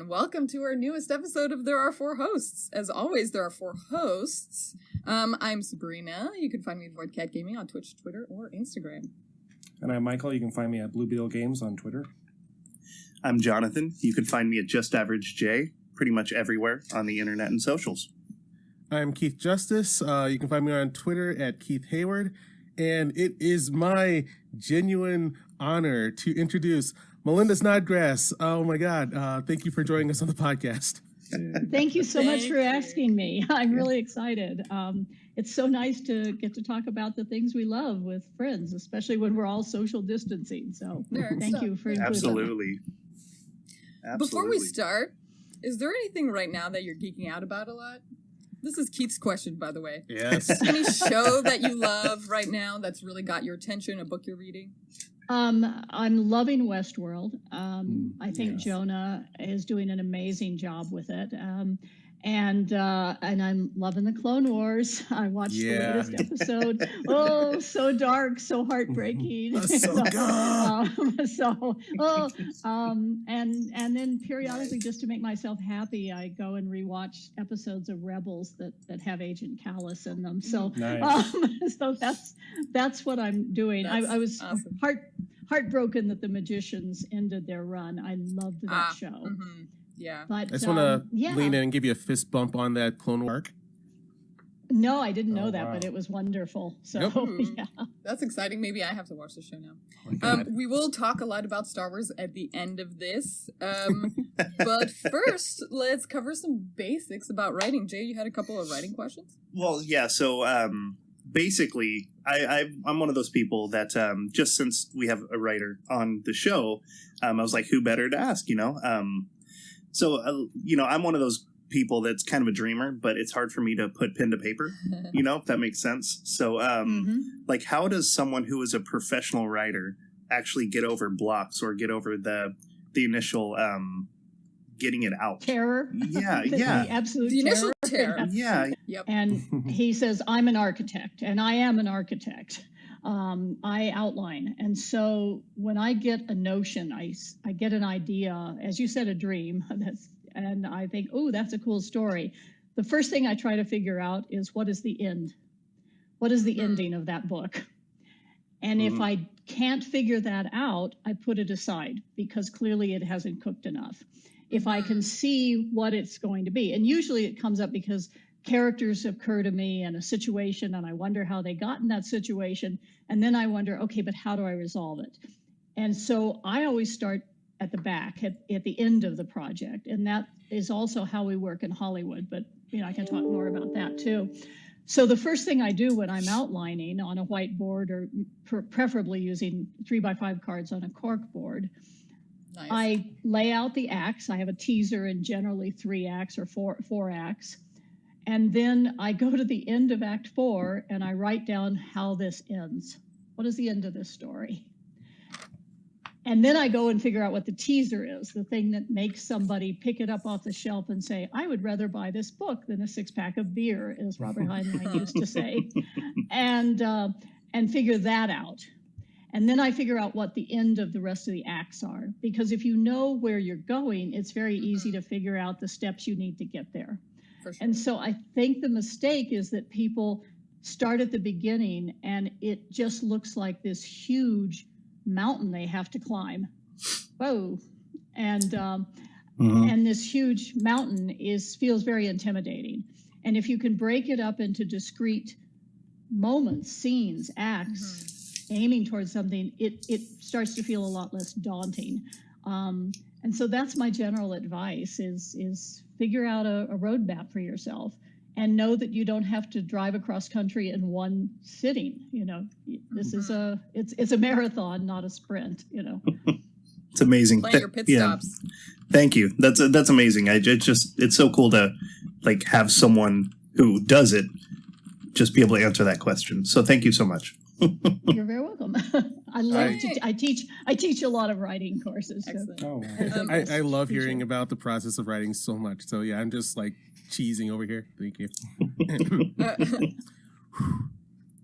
Welcome to our newest episode of There Are Four Hosts. As always, there are four hosts. I'm Sabrina. You can find me at Void Cat Gaming on Twitch, Twitter, or Instagram. And I'm Michael. You can find me at Blue Beetle Games on Twitter. I'm Jonathan. You can find me at Just Average J, pretty much everywhere on the internet and socials. I'm Keith Justice. You can find me on Twitter at Keith Hayward. And it is my genuine honor to introduce Melinda Snodgrass. Oh my God. Thank you for joining us on the podcast. Thank you so much for asking me. I'm really excited. It's so nice to get to talk about the things we love with friends, especially when we're all social distancing. So thank you for including Absolutely. Before we start, is there anything right now that you're geeking out about a lot? This is Keith's question, by the way. Yes. Any show that you love right now that's really got your attention, a book you're reading? I'm loving Westworld. I think Jonah is doing an amazing job with it. And I'm loving the Clone Wars. I watched the latest episode. Oh, so dark, so heartbreaking. That's so good. And then periodically, just to make myself happy, I go and rewatch episodes of Rebels that have Agent Callus in them. So, nice. So that's what I'm doing. I was awesome. Heartbroken that the Magicians ended their run. I loved that show. Mm-hmm. Yeah. But, I just want to lean in and give you a fist bump on that Clone Wars arc. No, I didn't know that, but it was wonderful. So, yeah. That's exciting. Maybe I have to watch the show now. Oh we will talk a lot about Star Wars at the end of this. But first, let's cover some basics about writing. Jay, you had a couple of writing questions? Well, yeah, so basically, I'm one of those people that just since we have a writer on the show, I was like, who better to ask, you know? So, I'm one of those people that's kind of a dreamer, but it's hard for me to put pen to paper, if that makes sense. So, like, how does someone who is a professional writer actually get over blocks or get over the initial getting it out? Terror. Yeah, the absolute the initial terror. Yeah. Yep. And he says, I'm an architect, and I am an architect. I outline. And so when I get a notion, I get an idea, as you said, a dream, and I think, oh, that's a cool story. The first thing I try to figure out is what is the end? What is the ending of that book? And if I can't figure that out, I put it aside because clearly it hasn't cooked enough. If I can see what it's going to be, and usually it comes up because characters occur to me in a situation and I wonder how they got in that situation. And then I wonder, okay, but how do I resolve it? And so I always start at the back, at the end of the project. And that is also how we work in Hollywood. But, I can talk more about that too. So the first thing I do when I'm outlining on a whiteboard or preferably using 3x5 cards on a cork board, nice. I lay out the acts. I have a teaser and generally 3 acts or four acts. And then I go to the end of Act 4 and I write down how this ends. What is the end of this story? And then I go and figure out what the teaser is, the thing that makes somebody pick it up off the shelf and say, I would rather buy this book than a 6-pack of beer, as Robert Heinlein used to say, and figure that out. And then I figure out what the end of the rest of the acts are. Because if you know where you're going, it's very easy to figure out the steps you need to get there. For sure. And so I think the mistake is that people start at the beginning and it just looks like this huge mountain they have to climb. Whoa. And this huge mountain feels very intimidating. And if you can break it up into discrete moments, scenes, acts, aiming towards something, it starts to feel a lot less daunting. And so that's my general advice is figure out a roadmap for yourself and know that you don't have to drive across country in one sitting. This is it's a marathon, not a sprint, It's amazing. Plan your pit stops. Thank you. That's amazing. It's so cool to like have someone who does it just be able to answer that question. So thank you so much. You're very welcome. I teach a lot of writing courses. So. Excellent. Oh, I love hearing about the process of writing so much. So yeah, I'm just like cheesing over here. Thank you.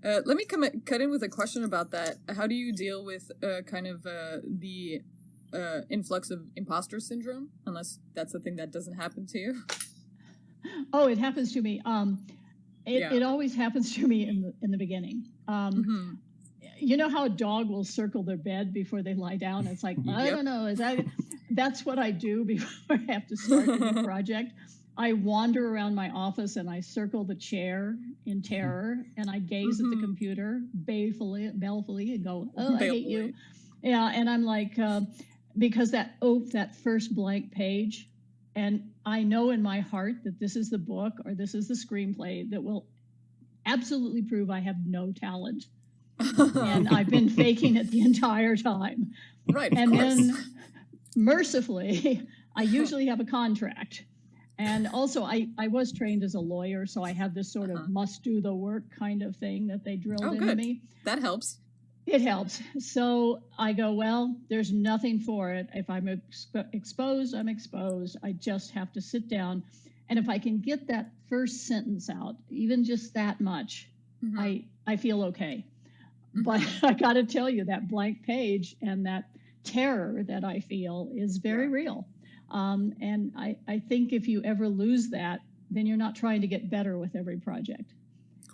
Let me cut in with a question about that. How do you deal with the influx of imposter syndrome? Unless that's a thing that doesn't happen to you. Oh, it happens to me. It always happens to me in the beginning. You know how a dog will circle their bed before they lie down? It's like, I don't know. That's what I do before I have to start a new project. I wander around my office and I circle the chair in terror and I gaze at the computer balefully and go, oh, I hate you. Yeah, and I'm like, because that first blank page, and I know in my heart that this is the book or this is the screenplay that will absolutely prove I have no talent. And I've been faking it the entire time. Right, of and course. Then mercifully, I usually have a contract. And also, I was trained as a lawyer, so I have this sort of must do the work kind of thing that they drilled into me. That helps. It helps. So I go, well, there's nothing for it. If I'm exposed, I'm exposed. I just have to sit down. And if I can get that first sentence out, even just that much, I feel okay. But I got to tell you, that blank page and that terror that I feel is very real. And I think if you ever lose that, then you're not trying to get better with every project.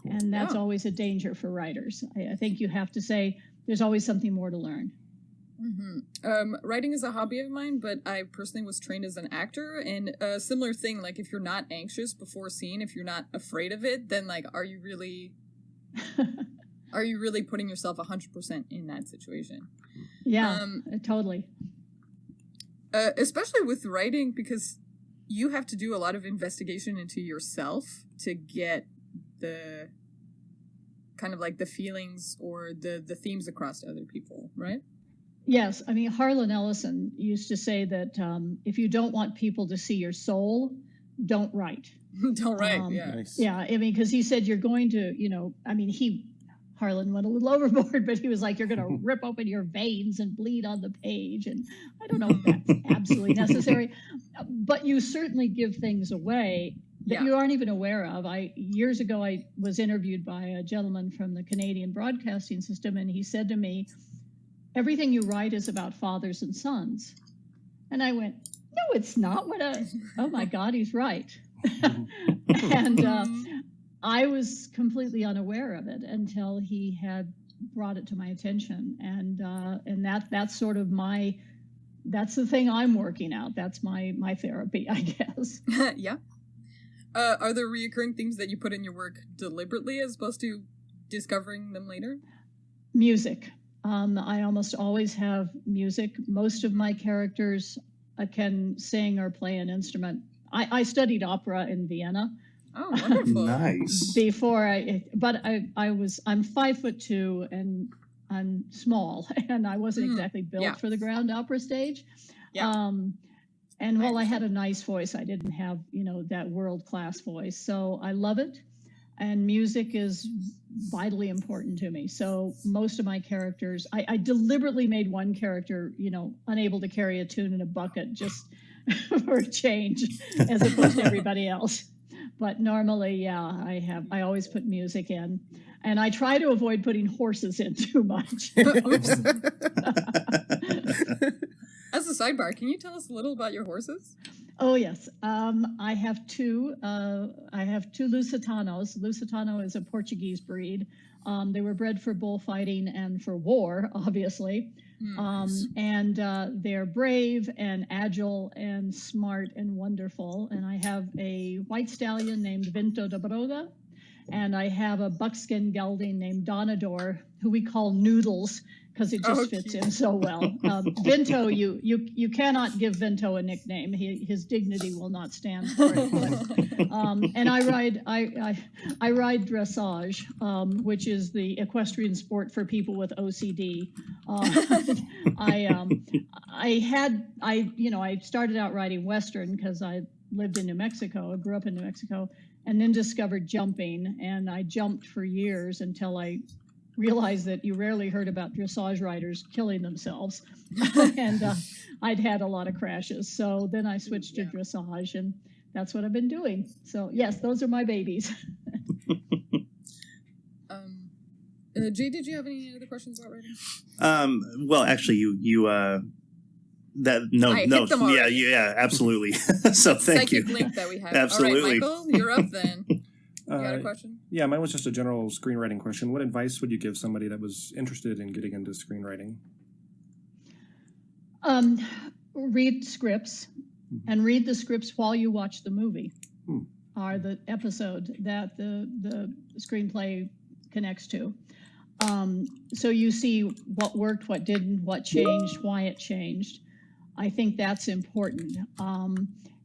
Cool. And that's always a danger for writers. I think you have to say, there's always something more to learn. Writing is a hobby of mine, but I personally was trained as an actor, and a similar thing, like if you're not anxious before a scene, if you're not afraid of it, then like, are you really putting yourself 100% in that situation? Yeah, totally. Especially with writing, because you have to do a lot of investigation into yourself to get the kind of like the feelings or the themes across to other people, right? Yes. I mean, Harlan Ellison used to say that if you don't want people to see your soul, don't write. Don't write, Nice. Yeah, I mean, because he said you're going to, Harlan went a little overboard, but he was like, you're going to rip open your veins and bleed on the page. And I don't know if that's absolutely necessary, but you certainly give things away that you aren't even aware of. Years ago, I was interviewed by a gentleman from the Canadian Broadcasting System, and he said to me, everything you write is about fathers and sons. And I went, no, it's not. Oh my God, he's right. And I was completely unaware of it until he had brought it to my attention. And that's sort of that's the thing I'm working out. That's my therapy, I guess. Yeah. Are there reoccurring themes that you put in your work deliberately as opposed to discovering them later? Music. I almost always have music. Most of my characters can sing or play an instrument. I studied opera in Vienna. Oh, wonderful. Nice. I'm 5'2" and I'm small, and I wasn't exactly built for the ground opera stage. Yeah. And while I had a nice voice, I didn't have, that world-class voice. So I love it. And music is vitally important to me. So most of my characters, I deliberately made one character, unable to carry a tune in a bucket just for a change, as opposed to everybody else. But normally, I always put music in. And I try to avoid putting horses in too much. As a sidebar, can you tell us a little about your horses? Oh, yes. I have two. I have two Lusitanos. Lusitano is a Portuguese breed. They were bred for bullfighting and for war, obviously. And they're brave and agile and smart and wonderful. And I have a white stallion named Vinto da Broga. And I have a buckskin gelding named Donador, who we call Noodles. because it just fits in so well. Vinto, you cannot give Vinto a nickname. His dignity will not stand for it. But, and I ride dressage, which is the equestrian sport for people with OCD. I started out riding Western because I lived in New Mexico. I grew up in New Mexico, and then discovered jumping, and I jumped for years until I realized that you rarely heard about dressage riders killing themselves. And I'd had a lot of crashes. So then I switched to dressage, and that's what I've been doing. So yes, those are my babies. Jay, did you have any other questions about writing? Well, actually, you yeah, absolutely. So thank you. Link that we have. Absolutely. All right, Michael, you're up then. You got a question? Yeah, mine was just a general screenwriting question. What advice would you give somebody that was interested in getting into screenwriting? Read scripts, and read the scripts while you watch the movie, or the episode that the screenplay connects to. So you see what worked, what didn't, what changed, why it changed. I think that's important.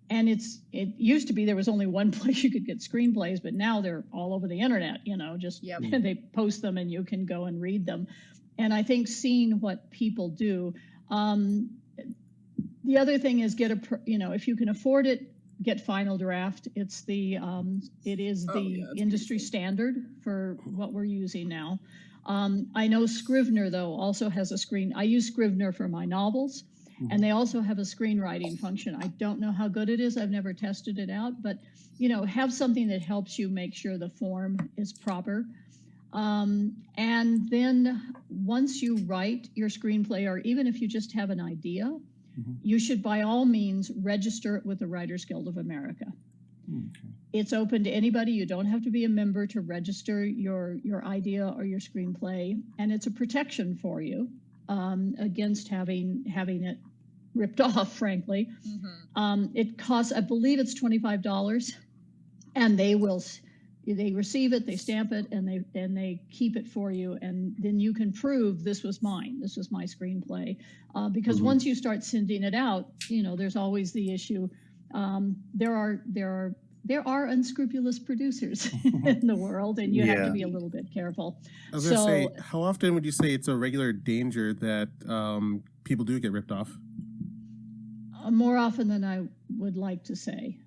And it used to be there was only one place you could get screenplays, but now they're all over the internet, they post them and you can go and read them. And I think seeing what people do. The other thing is if you can afford it, get Final Draft. It is the industry standard for what we're using now. I know Scrivener, though, also has a screen. I use Scrivener for my novels, and they also have a screenwriting function. I don't know how good it is. I've never tested it out, but, have something that helps you make sure the form is proper. And then once you write your screenplay, or even if you just have an idea, you should by all means register it with the Writers Guild of America. Okay. It's open to anybody. You don't have to be a member to register your idea or your screenplay, and it's a protection for you against having it ripped off, frankly. It costs, I believe it's $25, and they receive it, they stamp it, and they keep it for you, and then you can prove this was mine. This was my screenplay, because once you start sending it out, there's always the issue. There are unscrupulous producers in the world, and you have to be a little bit careful. I was going to say, how often would you say it's a regular danger that people do get ripped off? More often than I would like to say.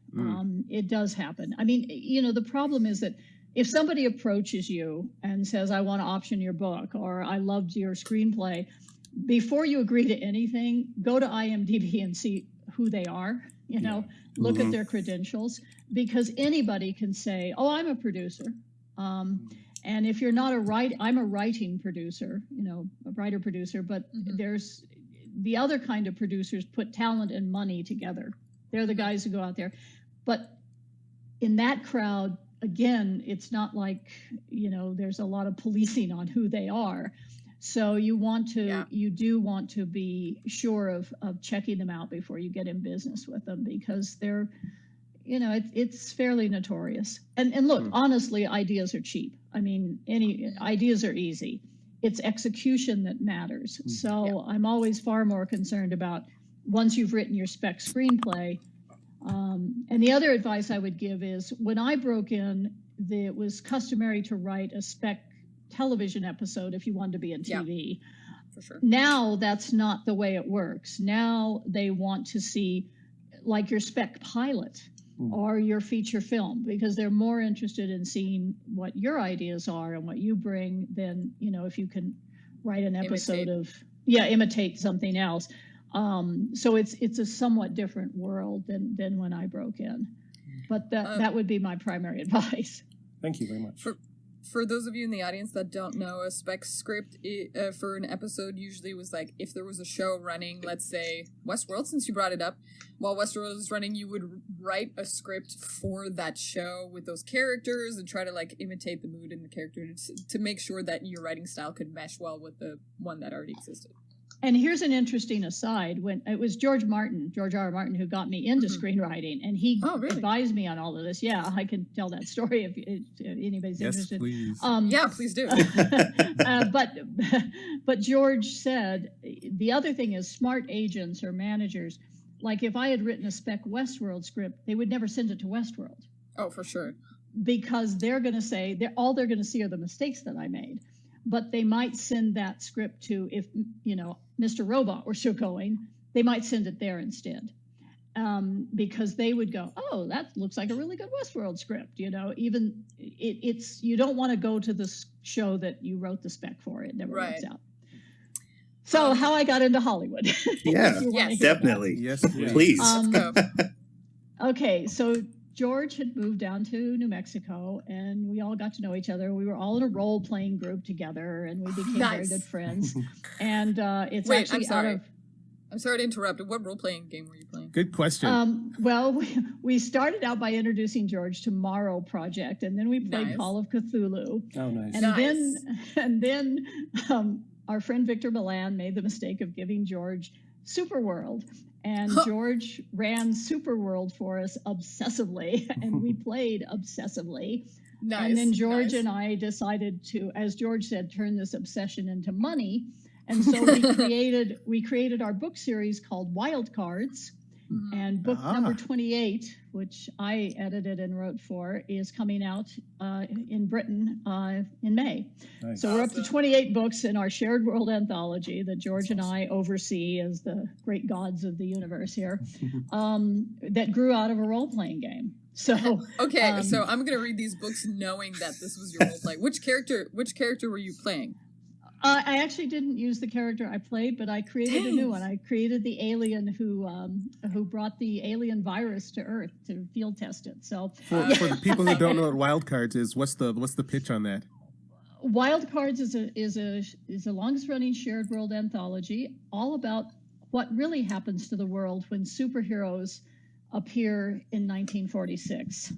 It does happen. I mean, the problem is that if somebody approaches you and says, I want to option your book, or I loved your screenplay, before you agree to anything, go to IMDb and see who they are. Look at their credentials, because anybody can say, oh, I'm a producer. And if you're not I'm a writing producer, a writer producer, but there's the other kind of producers put talent and money together. They're the guys who go out there. But in that crowd, again, it's not like, there's a lot of policing on who they are. So you do want to be sure of checking them out before you get in business with them, because they're, it's fairly notorious. And look, honestly, ideas are cheap. I mean, ideas are easy. It's execution that matters. So I'm always far more concerned about once you've written your spec screenplay. And the other advice I would give is, when I broke in, it was customary to write a spec television episode if you wanted to be in TV. For sure. Now that's not the way it works. Now they want to see like your spec pilot or your feature film, because they're more interested in seeing what your ideas are and what you bring than, if you can write an episode imitate something else. So it's a somewhat different world than when I broke in. But that would be my primary advice. Thank you very much. For those of you in the audience that don't know, a spec script for an episode usually was like, if there was a show running, let's say Westworld, since you brought it up, while Westworld is running, you would write a script for that show with those characters and try to like imitate the mood in the character to make sure that your writing style could mesh well with the one that already existed. And here's an interesting aside. When it was George R. R. Martin, who got me into screenwriting, and he advised me on all of this. Yeah, I can tell that story if anybody's interested. Please. Yeah, please do. But George said the other thing is smart agents or managers. Like if I had written a Spec Westworld script, they would never send it to Westworld. Oh, for sure. Because they're going to say all they're going to see are the mistakes that I made. But they might send that script to, if Mr. Robot were still going, they might send it there instead, because they would go, oh, that looks like a really good Westworld script. Even it's you don't want to go to the show that you wrote the spec for. It never works out. So how I got into Hollywood? Yeah, yes, definitely. Yes, please. Let's go. Okay, so George had moved down to New Mexico, and we all got to know each other. We were all in a role-playing group together, and we became very good friends. And it's Wait, actually I'm sorry. out of... I'm sorry to interrupt. What role-playing game were you playing? Good question. Well, we started out by introducing George to Morrow Project, and then we played Call of Cthulhu. Oh, nice. And then our friend Victor Milan made the mistake of giving George Superworld. And George ran Superworld for us obsessively, and we played obsessively. Nice. And then George and I decided to, as George said, turn this obsession into money. And so we created our book series called Wild Cards. And book number 28, which I edited and wrote for, is coming out in Britain in May. Nice. So we're up to 28 books in our shared world anthology that George and I oversee as the great gods of the universe here, that grew out of a role-playing game. So okay, so I'm gonna read these books knowing that this was your role play. Which character were you playing? I actually didn't use the character I played, but I created a new one. I created the alien who brought the alien virus to Earth to field test it. So for the people who don't know what Wild Cards is, what's the pitch on that? Wild Cards is the longest running shared world anthology, all about what really happens to the world when superheroes appear in 1946,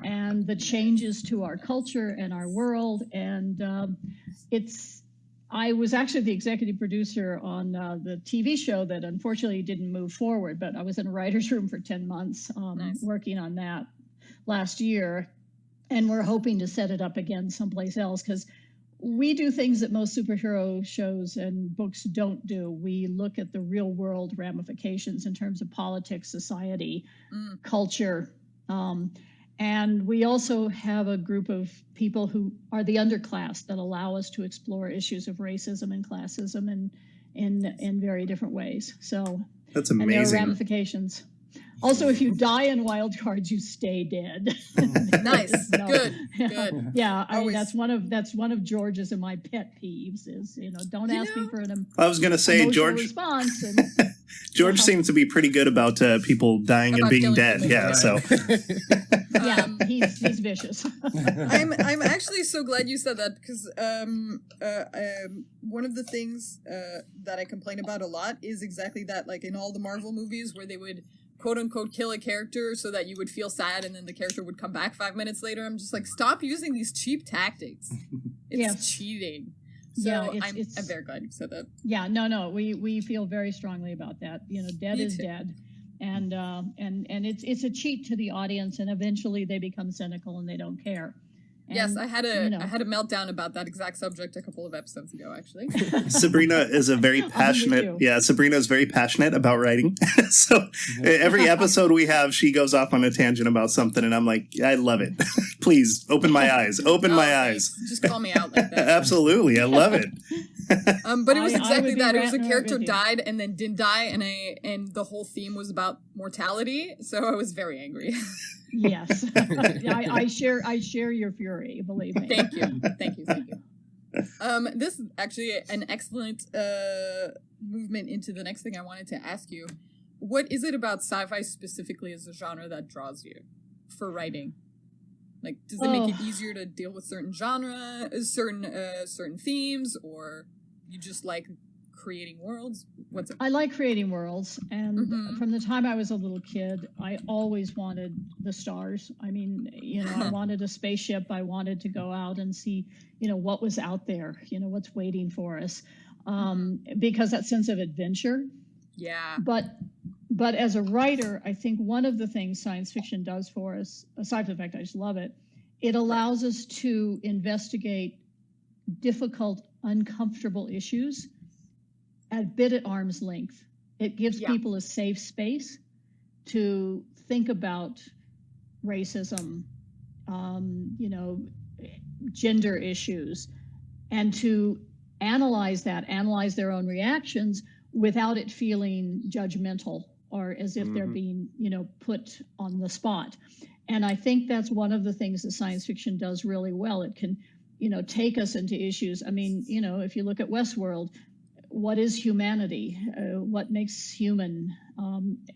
and the changes to our culture and our world. And I was actually the executive producer on the TV show that unfortunately didn't move forward, but I was in a writer's room for 10 months working on that last year. And we're hoping to set it up again someplace else, because we do things that most superhero shows and books don't do. We look at the real world ramifications in terms of politics, society, culture. And we also have a group of people who are the underclass that allow us to explore issues of racism and classism in very different ways. So that's amazing. And there are ramifications. Also, if you die in Wild Cards, you stay dead. Nice. Good. Yeah, I mean, that's one of George's and my pet peeves is, don't ask me for an I was going to say, George response. George seems to be pretty good about people dying and being dead. Yeah, so he's vicious. I'm actually so glad you said that, because one of the things that I complain about a lot is exactly that. Like in all the Marvel movies where they would quote unquote kill a character so that you would feel sad and then the character would come back 5 minutes later. I'm just like, stop using these cheap tactics. It's cheating. So I'm very glad you said that. Yeah, no, we feel very strongly about that. Dead is dead. And it's a cheat to the audience, and eventually they become cynical and they don't care. And, yes, I had a meltdown about that exact subject a couple of episodes ago, actually. Sabrina is Sabrina is very passionate about writing. So every episode we have, she goes off on a tangent about something, and I'm like, I love it. Please open my eyes. Open my eyes. Just call me out like that. Absolutely, I love it. But it was exactly that. It was a character died and then didn't die, and the whole theme was about mortality. So I was very angry. Yes, I share your fury. Believe me. Thank you. This is actually an excellent movement into the next thing I wanted to ask you. What is it about sci-fi specifically as a genre that draws you for writing? Like, does it make it easier to deal with certain themes, or you just like creating worlds? What's it? I like creating worlds, and from the time I was a little kid, I always wanted the stars. I mean, I wanted a spaceship. I wanted to go out and see, what was out there, what's waiting for us. because that sense of adventure. Yeah. But as a writer, I think one of the things science fiction does for us, aside from the fact I just love it, it allows us to investigate difficult, uncomfortable issues a bit at arm's length. It gives people a safe space to think about racism, gender issues, and to analyze their own reactions without it feeling judgmental or as if they're being, put on the spot. And I think that's one of the things that science fiction does really well. It can, take us into issues. I mean, if you look at Westworld, what is humanity? What makes human?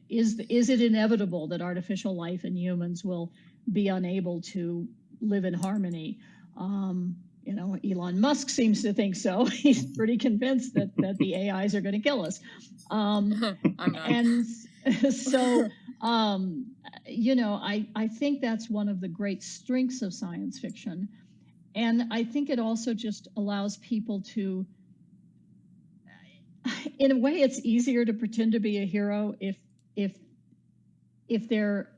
Is it inevitable that artificial life and humans will be unable to live in harmony? Elon Musk seems to think so. He's pretty convinced that the AIs are going to kill us. I'm not. And so, I think that's one of the great strengths of science fiction. And I think it also just allows people to, in a way, it's easier to pretend to be a hero if they're,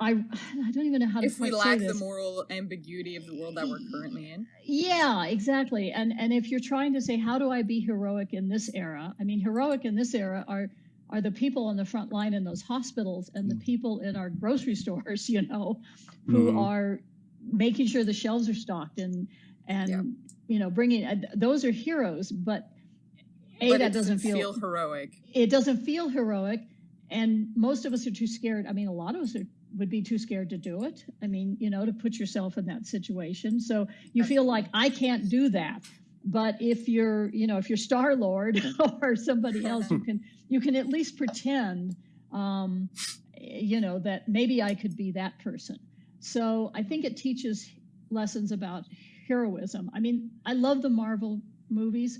I don't even know how to if we quite lack say the this. moral ambiguity of the world that we're currently in. Yeah, exactly. And if you're trying to say, how do I be heroic in this era? I mean, heroic in this era are the people on the front line in those hospitals and the people in our grocery stores, who are making sure the shelves are stocked and bringing, those are heroes, but that doesn't feel heroic. It doesn't feel heroic. And most of us are too scared. I mean, a lot of us would be too scared to do it. I mean, to put yourself in that situation. So you feel like I can't do that. But if you're Star-Lord or somebody else, you can at least pretend, that maybe I could be that person. So I think it teaches lessons about heroism. I mean, I love the Marvel movies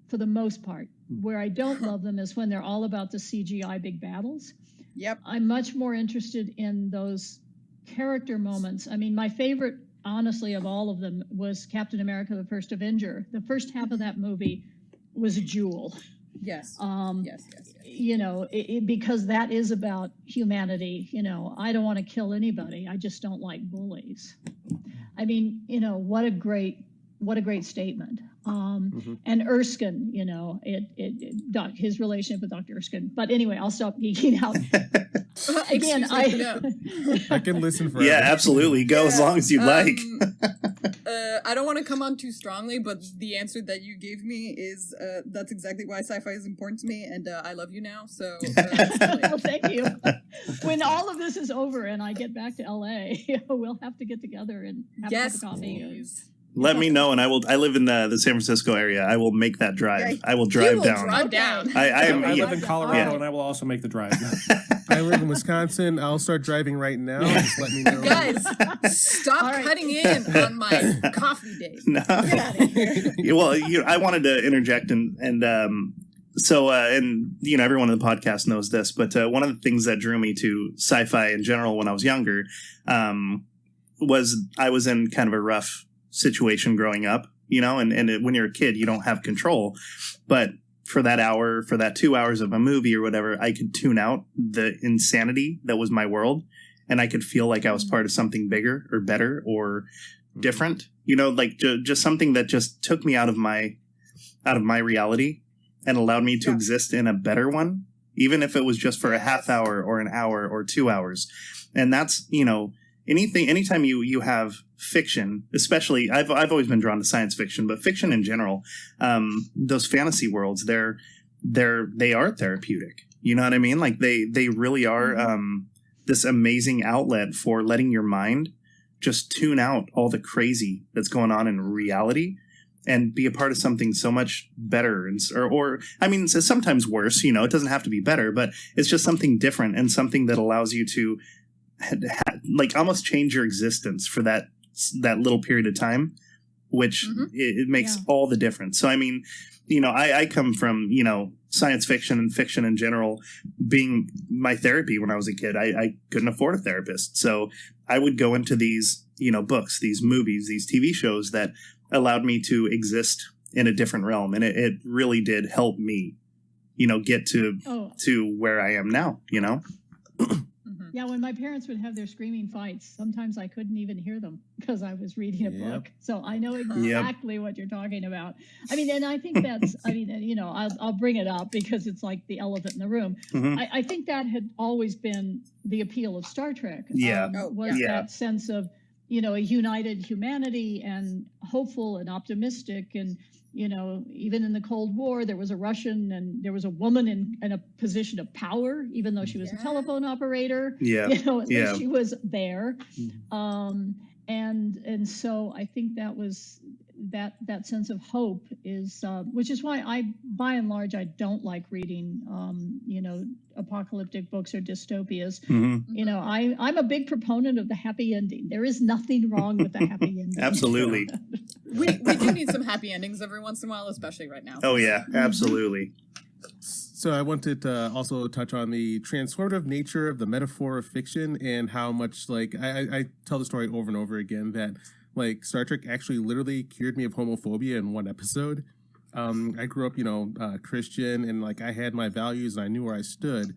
for the most part. Where I don't love them is when they're all about the CGI big battles. Yep. I'm much more interested in those character moments. I mean, my favorite, honestly, of all of them was Captain America, the First Avenger. The first half of that movie was a jewel. Yes. Yes. Because that is about humanity. I don't want to kill anybody. I just don't like bullies. I mean, what a great statement. And Erskine, his relationship with Dr. Erskine. But anyway, I'll stop geeking out. Again, I can listen forever. Yeah, absolutely. Go as long as you like. I don't want to come on too strongly, but the answer that you gave me is that's exactly why sci-fi is important to me, and I love you now. So, well, thank you. When all of this is over and I get back to LA, we'll have to get together and have a cup of coffee. Please. Let me know, and I live in the San Francisco area. I will make that drive. Yeah, I will drive down. Drive down. I live in Colorado, Yeah. and I will also make the drive. I live in Wisconsin. I'll start driving right now. Just let me know. Guys, stop All right. cutting in on my coffee date. No. Get out of here. Yeah, well, I wanted to interject and everyone in the podcast knows this, but one of the things that drew me to sci-fi in general when I was younger was I was in kind of a rough situation growing up, and when you're a kid, you don't have control. But for that hour, for that 2 hours of a movie or whatever, I could tune out the insanity that was my world, and I could feel like I was part of something bigger or better or different, like just something that just took me out of my reality and allowed me to exist in a better one, even if it was just for a half hour or an hour or 2 hours. And that's, anytime you have fiction, especially, I've always been drawn to science fiction, but fiction in general, those fantasy worlds, they are therapeutic. You know what I mean? Like they really are this amazing outlet for letting your mind just tune out all the crazy that's going on in reality and be a part of something so much better, or I mean, it's sometimes worse. It doesn't have to be better, but it's just something different and something that allows you to like almost change your existence for that little period of time, which it makes all the difference. So I mean, I come from science fiction and fiction in general being my therapy. When I was a kid, I couldn't afford a therapist, so I would go into these books, these movies, these TV shows that allowed me to exist in a different realm, and it really did help me, get to where I am now. Yeah, when my parents would have their screaming fights, sometimes I couldn't even hear them because I was reading a book. So I know exactly what you're talking about. I mean, and I think that's, I'll bring it up because it's like the elephant in the room. Mm-hmm. I think that had always been the appeal of Star Trek. Was that sense of, a united humanity and hopeful and optimistic. And, even in the Cold War, there was a Russian and there was a woman in a position of power, even though she was a telephone operator. Yeah. At least she was there. And so I think that was that sense of hope is, which is why by and large, I don't like reading, apocalyptic books or dystopias. Mm-hmm. I'm a big proponent of the happy ending. There is nothing wrong with the happy ending. Absolutely. We do need some happy endings every once in a while, especially right now. Oh, yeah, absolutely. So I wanted to also touch on the transformative nature of the metaphor of fiction and how much, like, I tell the story over and over again that, like, Star Trek actually literally cured me of homophobia in one episode. I grew up, Christian, and, like, I had my values and I knew where I stood.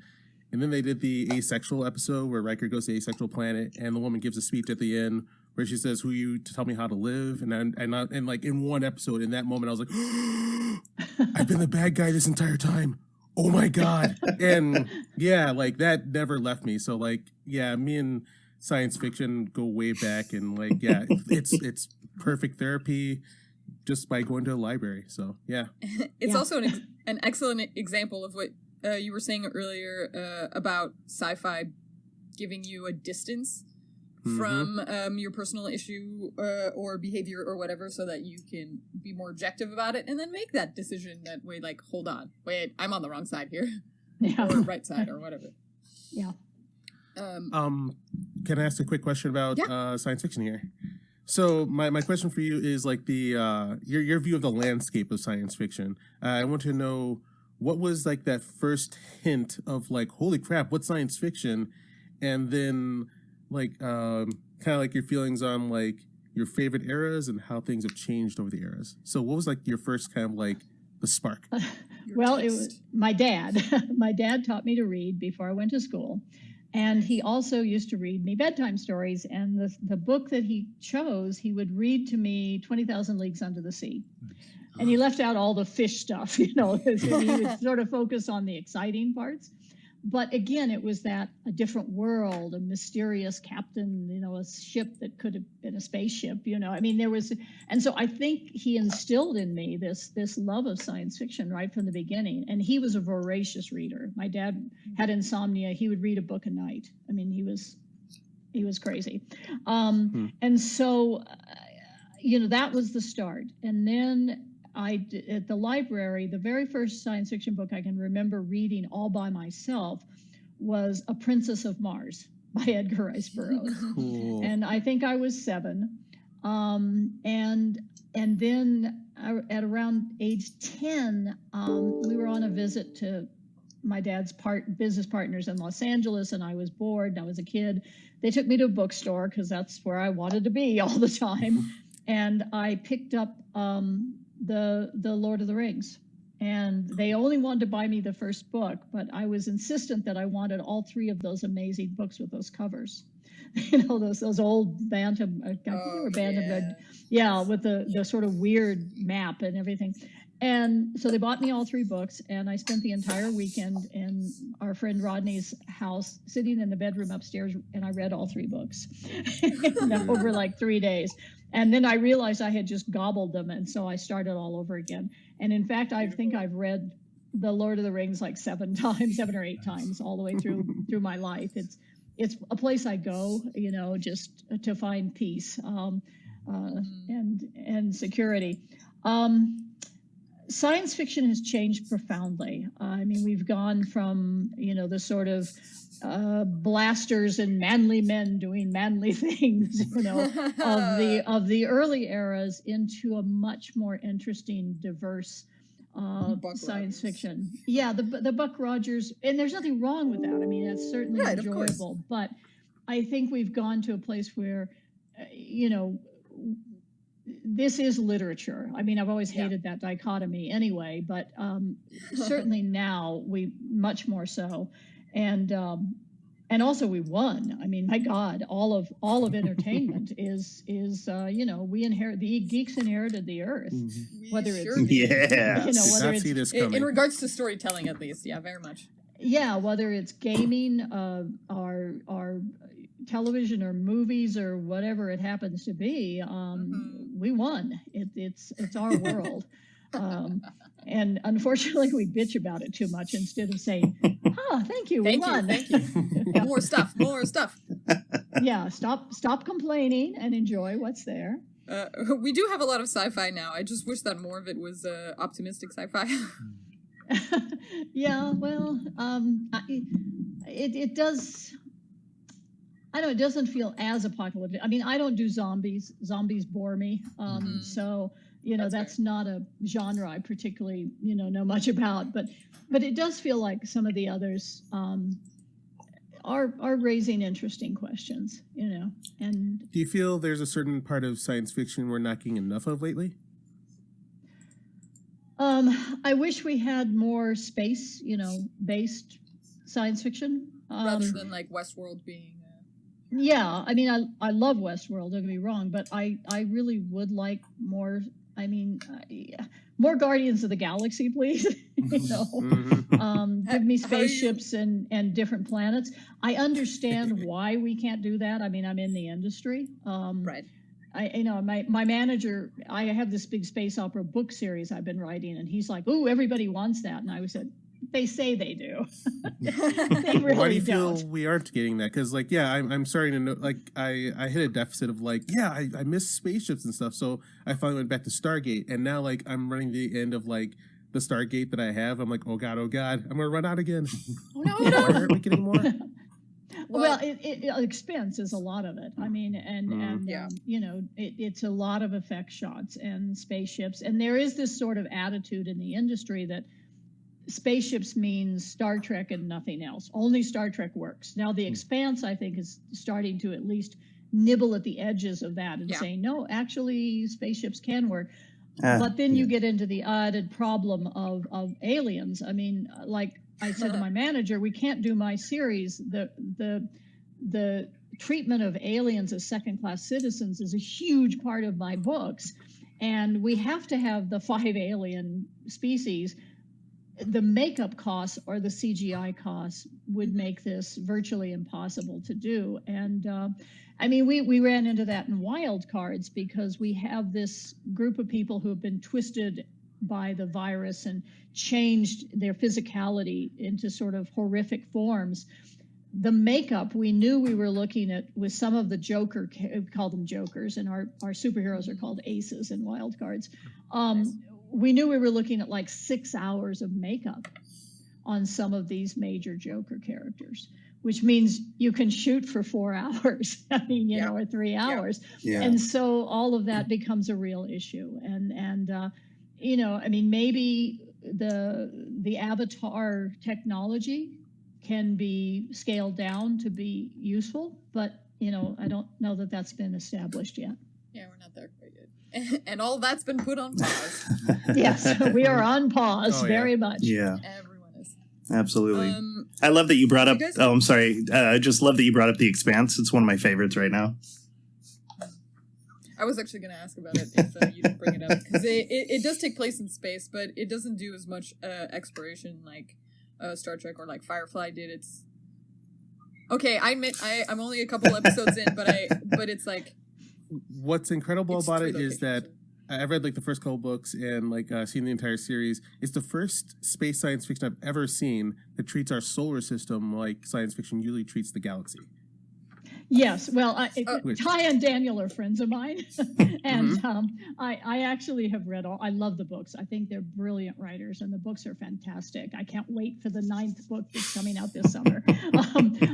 And then they did the asexual episode where Riker goes to the asexual planet and the woman gives a speech at the end where she says, "Who are you to tell me how to live?" And like in one episode, in that moment, I was like, "I've been the bad guy this entire time. Oh my god!" And yeah, like that never left me. So like, yeah, me and science fiction go way back, and like, yeah, it's perfect therapy just by going to a library. So yeah, it's also an excellent example of what you were saying earlier about sci-fi giving you a distance from your personal issue or behavior or whatever, so that you can be more objective about it and then make that decision that way, like, hold on, wait, I'm on the wrong side here. Or right side or whatever. Yeah. Can I ask a quick question about science fiction here? So my question for you is like the your view of the landscape of science fiction. I want to know what was like that first hint of like, holy crap, what's science fiction? And then like kind of like your feelings on like your favorite eras and how things have changed over the eras. So what was like your first kind of like the spark? Well, it was my dad. My dad taught me to read before I went to school. And he also used to read me bedtime stories. And the book that he chose, he would read to me 20,000 Leagues Under the Sea. And he left out all the fish stuff, he would sort of focus on the exciting parts. But again, it was that a different world, a mysterious captain, a ship that could have been a spaceship, I mean, there was, and so I think he instilled in me this love of science fiction right from the beginning. And he was a voracious reader. My dad had insomnia. He would read a book a night. I mean, he was crazy. And so, that was the start. And then at the library, the very first science fiction book I can remember reading all by myself was A Princess of Mars by Edgar Rice Burroughs. Cool. And I think I was 7. And then at around age 10, we were on a visit to my dad's business partners in Los Angeles, and I was bored, and I was a kid. They took me to a bookstore because that's where I wanted to be all the time. And I picked up the Lord of the Rings, and they only wanted to buy me the first book, but I was insistent that I wanted all 3 of those amazing books with those covers. Those old Bantam, I think they were Bantam Red, with the sort of weird map and everything. And so they bought me all 3 books, and I spent the entire weekend in our friend Rodney's house, sitting in the bedroom upstairs, and I read all 3 books over like 3 days. And then I realized I had just gobbled them, and so I started all over again. And in fact, I think I've read The Lord of the Rings like 7 or 8 times all the way through my life. It's a place I go, just to find peace and security. Science fiction has changed profoundly. I mean, we've gone from, the sort of blasters and manly men doing manly things, of the early eras into a much more interesting, diverse science fiction. Yeah, the Buck Rogers, and there's nothing wrong with that. I mean, that's certainly enjoyable. But I think we've gone to a place where, this is literature. I mean, I've always hated that dichotomy anyway, but certainly now we much more so, and also we won. I mean, my God, all of entertainment is we inherit, the geeks inherited the earth, whether it's whether see it's this coming. in regards to storytelling, at least, yeah, very much. Yeah, whether it's gaming, our television or movies or whatever it happens to be, we won. It's our world, and unfortunately, we bitch about it too much instead of saying, "Oh, thank you, we won." Thank you. Yeah. More stuff. Yeah, stop complaining and enjoy what's there. We do have a lot of sci-fi now. I just wish that more of it was optimistic sci-fi. Yeah, well, it does. I know it doesn't feel as apocalyptic. I mean, I don't do zombies. Zombies bore me. So that's not a genre I particularly know much about. But it does feel like some of the others are raising interesting questions. And do you feel there's a certain part of science fiction we're not getting enough of lately? I wish we had more space, based science fiction. Rather than like Westworld being... Yeah, I mean, I love Westworld, don't get me wrong, but I really would like more, more Guardians of the Galaxy, please. Give me spaceships and different planets. I understand why we can't do that. I mean, I'm in the industry. Right. My manager, I have this big space opera book series I've been writing, and he's like, "Ooh, everybody wants that." And I said, "They say they do." They really Why do you don't. feel we aren't getting that? Because, I'm starting to know, I hit a deficit of, I miss spaceships and stuff, so I finally went back to Stargate, and now, I'm running the end of, the Stargate that I have. I'm like, oh, God, I'm going to run out again. Oh, no. Why aren't we getting more? Well, expense is a lot of it. I mean, it's a lot of effect shots and spaceships. And there is this sort of attitude in the industry that spaceships means Star Trek and nothing else. Only Star Trek works. Now, The Expanse, I think, is starting to at least nibble at the edges of that and saying, no, actually, spaceships can work. But then you get into the added problem of aliens. I mean, I said to my manager, we can't do my series. The treatment of aliens as second-class citizens is a huge part of my books, and we have to have the 5 alien species. The makeup costs or the CGI costs would make this virtually impossible to do. And we ran into that in Wild Cards because we have this group of people who have been twisted by the virus and changed their physicality into sort of horrific forms. The makeup, we knew we were looking at with some of the Joker, we call them Jokers, and our superheroes are called Aces in Wild Cards. We knew we were looking at 6 hours of makeup on some of these major Joker characters, which means you can shoot for 4 hours, or 3 hours. Yeah. And so all of that becomes a real issue. And maybe the avatar technology can be scaled down to be useful, but I don't know that that's been established yet. Yeah, we're not there quite yet. And all that's been put on pause. Yes, we are on pause very much. Yeah. Everyone is. Absolutely. I love that you brought up... Oh, I'm sorry. I just love that you brought up The Expanse. It's one of my favorites right now. I was actually going to ask about it if you didn't bring it up. Because it does take place in space, but it doesn't do as much exploration like Star Trek or like Firefly did. It's... Okay, I admit I'm only a couple episodes in, but it's like... What's incredible about it is that I've read the first couple books and seen the entire series. It's the first space science fiction I've ever seen that treats our solar system like science fiction usually treats the galaxy. Yes, well, Ty and Daniel are friends of mine, and I actually have read all. I love the books. I think they're brilliant writers, and the books are fantastic. I can't wait for the 9th book that's coming out this summer.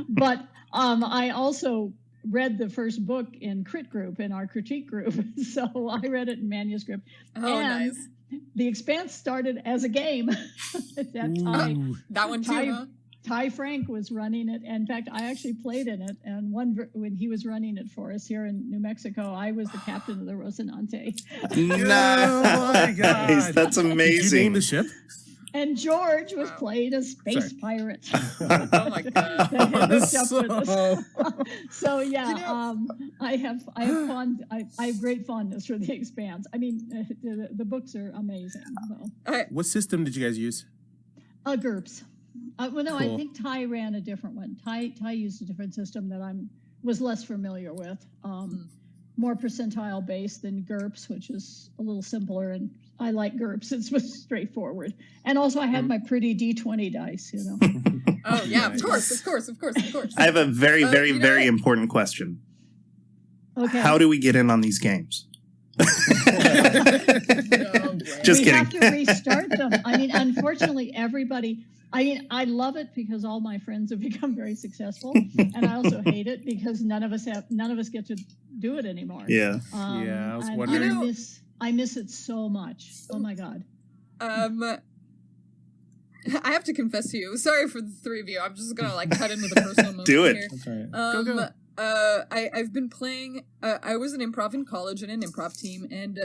But I also read the first book in Crit Group, in our critique group, so I read it in manuscript. Oh, and nice. The Expanse started as a game. That one too, huh? Ty Frank was running it. In fact, I actually played in it, and when he was running it for us here in New Mexico, I was the captain of the Rocinante. Nice. Oh my God. That's Did you amazing. name the ship? And George was Wow. playing a space Sorry. pirate. Oh my god. That had hooked up with So- us. So yeah, You know- I have great fondness for The Expanse. I mean, the books are amazing. So. What system did you guys use? GURPS. Well, no, Cool. I think Ty ran a different one. Ty used a different system that was less familiar with. More percentile based than GURPS, which is a little simpler, and I like GURPS. It's straightforward. And also, I had my pretty D20 dice. You know. Oh yeah, Nice. of course. I have a very, very, you know very what? important question. Okay. How do we get in on these games? No way. Just we kidding. have to restart them. I mean, unfortunately, everybody. I mean, I love it because all my friends have become very successful, and I also hate it because none of us get to do it anymore. Yeah. Yeah, I was and wondering. You know- I miss it so much. Oh my god. I have to confess to you. Sorry for the three of you. I'm just gonna like cut in with a personal moment Do it. here. That's all right. Go. I've been playing. I was an improv in college in an improv team, and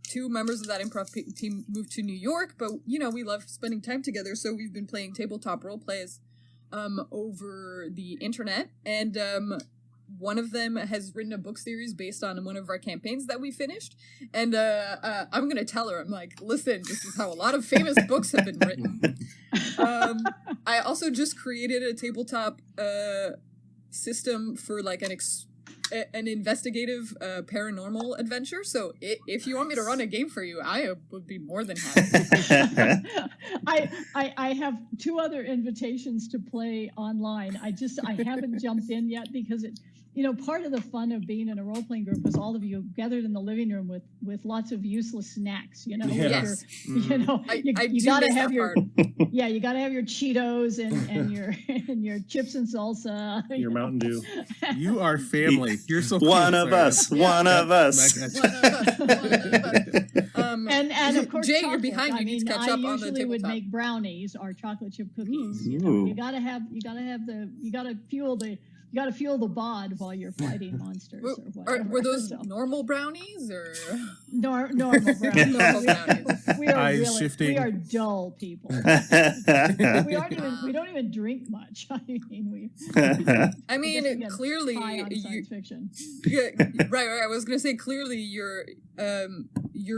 two members of that improv team moved to New York. But you know, we love spending time together, so we've been playing tabletop role plays over the internet, and one of them has written a book series based on one of our campaigns that we finished. And I'm gonna tell her, I'm like, listen, this is how a lot of famous books have been written. I also just created a tabletop system for like an investigative paranormal adventure. So if you want me to run a game for you, I would be more than happy. I have two other invitations to play online. I haven't jumped in yet because part of the fun of being in a role playing group was all of you gathered in the living room with lots of useless snacks. Yes. You I do gotta miss have that your part. you gotta have your Cheetos and your chips and salsa. Your Mountain Dew. You are family. You're so One cute, of sorry. us. One of us. I got you. And of course, Jay, you're chocolate. behind. You I need to mean, catch I up on the usually would tabletop. make brownies or chocolate chip cookies. Ooh. You gotta fuel the bod while you're fighting monsters or whatever. Were those So, normal brownies or normal brownies? normal brownies? We are Eyes really shifting. we are dull people. we don't even drink much. I mean, I I mean, guess we get clearly, high on you, science fiction. yeah, right. I was gonna say clearly your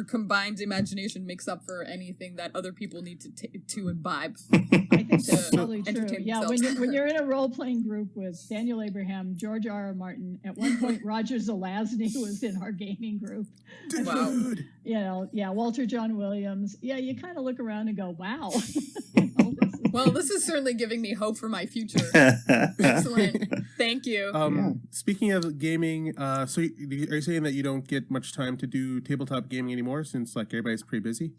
combined imagination makes up for anything that other people need to imbibe. I think that's to probably true. entertain Yeah, themselves. when you're in a role playing group with Daniel Abraham, George R. R. Martin, at one point Roger Zelazny was in our gaming group. Wow. Dude. Walter John Williams. Yeah, you kind of look around and go, wow. Well, this is certainly giving me hope for my future. Excellent. Thank you. Speaking of gaming, so are you saying that you don't get much time to do tabletop gaming anymore since like everybody's pretty busy?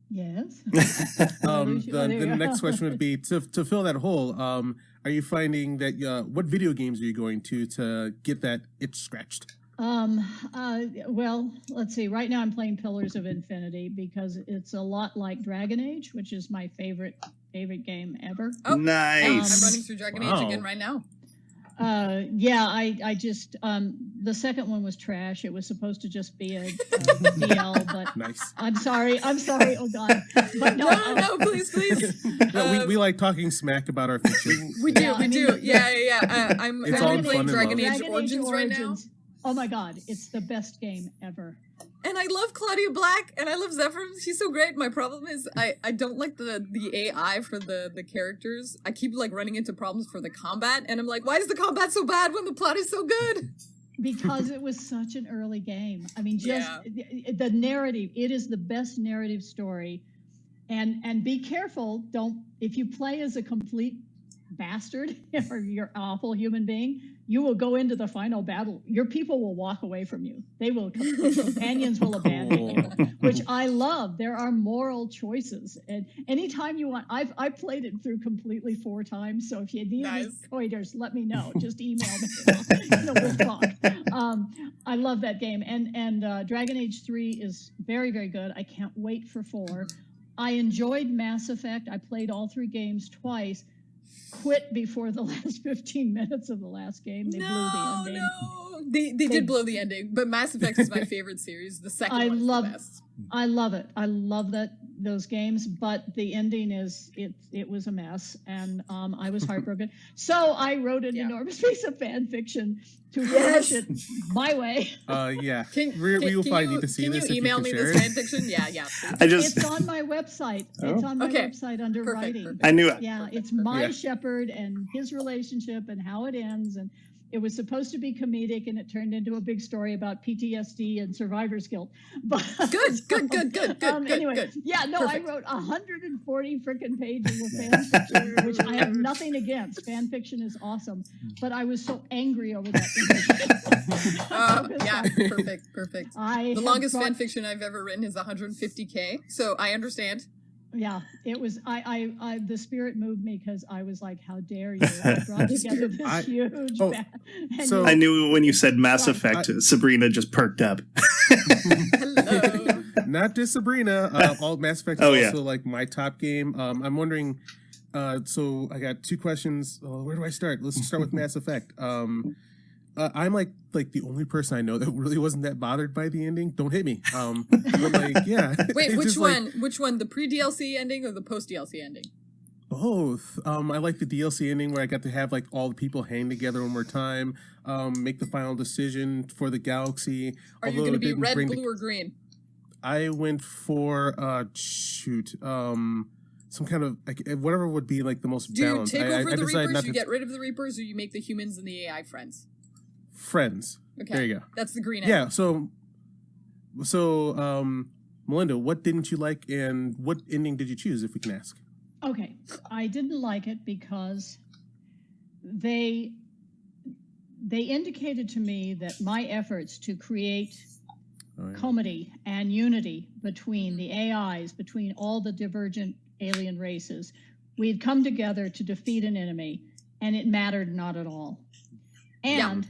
Yes. The next question would be to fill that hole. Are you finding that what video games are you going to get that itch scratched? Well, let's see. Right now I'm playing Pillars of Infinity because it's a lot like Dragon Age, which is my favorite game ever. Oh, I'm Nice. running through Dragon Age Wow. again right now. I just the second one was trash. It was supposed to just be a DL, but Nice. I'm sorry. Oh God. But No, please. No, we like talking smack about our fiction. We do, Yeah, we I do. mean- Yeah. I'm It's all playing fun and Dragon love. Age Origins right now. Oh my God, it's the best game ever. And I love Claudia Black, and I love Zephyr. She's so great. My problem is I don't like the AI for the characters. I keep like running into problems for the combat, and I'm like, why is the combat so bad when the plot is so good? Because it was such an early game. I mean, just Yeah. the narrative. It is the best narrative story. And be careful. If you play as a complete bastard or you're an awful human being, you will go into the final battle. Your people will walk away from you. Your companions will abandon you, which I love. There are moral choices, and anytime you want, I've played it through completely 4 times. So if you need any Nice. pointers, let me know. Just email me. We'll talk. I love that game, and Dragon Age 3 is very, very good. I can't wait for 4. I enjoyed Mass Effect. I played all 3 games twice. Quit before the last 15 minutes of the last game. They blew the ending. No, they did blow the ending, but Mass Effect is my favorite series. The second one is the best. I love it. I love those games, but the ending it was a mess, and I was heartbroken. So I wrote an enormous piece of fan fiction to finish it my way. Yeah. We will probably need to see this. Can you email me this fan fiction? Yeah. It's on my website. It's on my website under writing. I knew it. Yeah, it's my Shepard and his relationship and how it ends, and it was supposed to be comedic, and it turned into a big story about PTSD and survivor's guilt. But Good. Anyway, good. Yeah, no, Perfect. I wrote 140 freaking pages of fan fiction, which I have nothing against. Fan fiction is awesome, but I was so angry over that. Perfect. The The longest fan fiction I've ever written is 150K, so I understand. Yeah, it was. I the spirit moved me because I was like, "How dare you!" I brought together this huge. So I knew when you said Mass Effect, Sabrina just perked up. Hello. Not just Sabrina. All Mass Effect is also like my top game. I'm wondering. So I got 2 questions. Where do I start? Let's start with Mass Effect. I'm like the only person I know that really wasn't that bothered by the ending. Don't hit me. But like, yeah. Wait, which one? Which one? The pre-DLC ending or the post-DLC ending? Both. I like the DLC ending where I got to have like all the people hang together one more time, make the final decision for the galaxy. Are you going to be red, blue, or green? I went for some kind of like whatever would be like the most balanced. Do you take over the Reapers? You to... get rid of the Reapers, or you make the humans and the AI friends? Friends. Okay. There you go. That's the green ending. Yeah. So, Melinda, what didn't you like, and what ending did you choose, if we can ask? Okay, I didn't like it because they indicated to me that my efforts to create comedy and unity between the AIs, between all the divergent alien races, we had come together to defeat an enemy, and it mattered not at all. And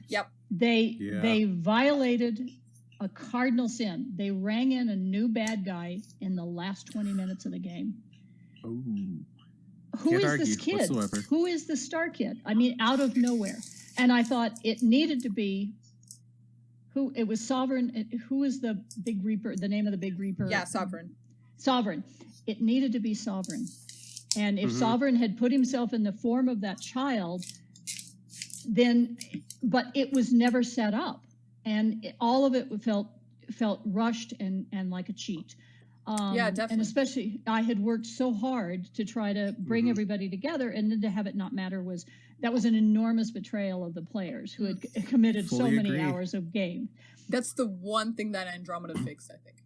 they violated a cardinal sin. They rang in a new bad guy in the last 20 minutes of the game. Ooh. Who is this kid? Whatsoever. Who is the star kid? I mean, out of nowhere. And I thought it needed to be it was Sovereign. Who is the Big Reaper? The name of the Big Reaper? Yeah, Sovereign. Sovereign. It needed to be Sovereign. And if Sovereign had put himself in the form of that child, then, but it was never set up, and all of it felt rushed and like a cheat. Yeah, definitely. And especially, I had worked so hard to try to bring everybody together, and then to have it not matter was an enormous betrayal of the players who had committed so many hours of game. That's the one thing that Andromeda fixed, I think.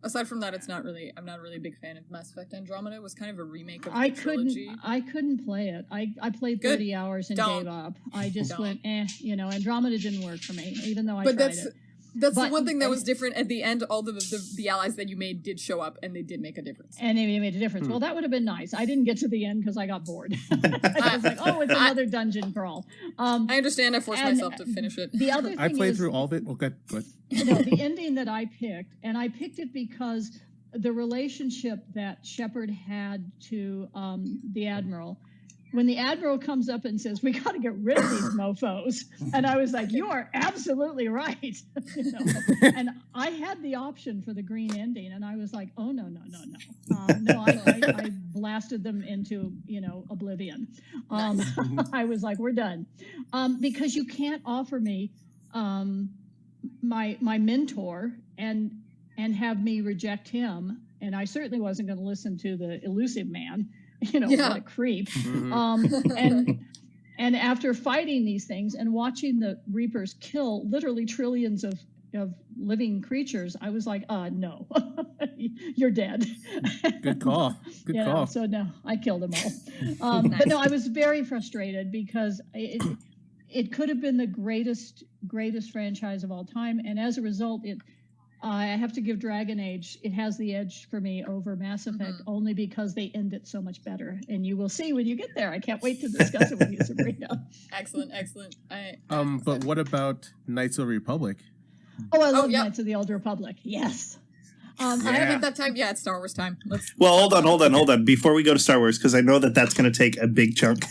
Aside from that, I'm not really a big fan of Mass Effect Andromeda. It was kind of a remake of the trilogy. I couldn't play it. I played 30 hours and gave up. I just went, Andromeda didn't work for me, even though I tried it. That's the one thing that was different. At the end, all the allies that you made did show up, and they did make a difference. And they made a difference. Well, that would have been nice. I didn't get to the end because I got bored. I was like, it's another dungeon crawl. I understand. I forced myself to finish it. The other thing I played through all of it. Okay, good. The ending that I picked, and I picked it because the relationship that Shepard had to the Admiral, when the Admiral comes up and says, "We got to get rid of these mofos," and I was like, "You are absolutely right." And I had the option for the green ending, and I was like, "Oh no. I blasted them into oblivion." I was like, "We're done," because you can't offer me my mentor and have me reject him, and I certainly wasn't going to listen to the elusive man. What a creep. And after fighting these things and watching the Reapers kill literally trillions of living creatures, I was like, no, you're dead. Good call. Good call. So no, I killed them all. But no, I was very frustrated because it could have been the greatest franchise of all time. And as a result, I have to give Dragon Age, it has the edge for me over Mass Effect only because they end it so much better. And you will see when you get there. I can't wait to discuss it with you, Sabrina. Excellent. But what about Knights of the Republic? Oh, I love Knights of the Old Republic. Yes. I Yeah. haven't that time. Yeah, it's Star Wars time. Well, hold on. Before we go to Star Wars, because I know that's going to take a big chunk.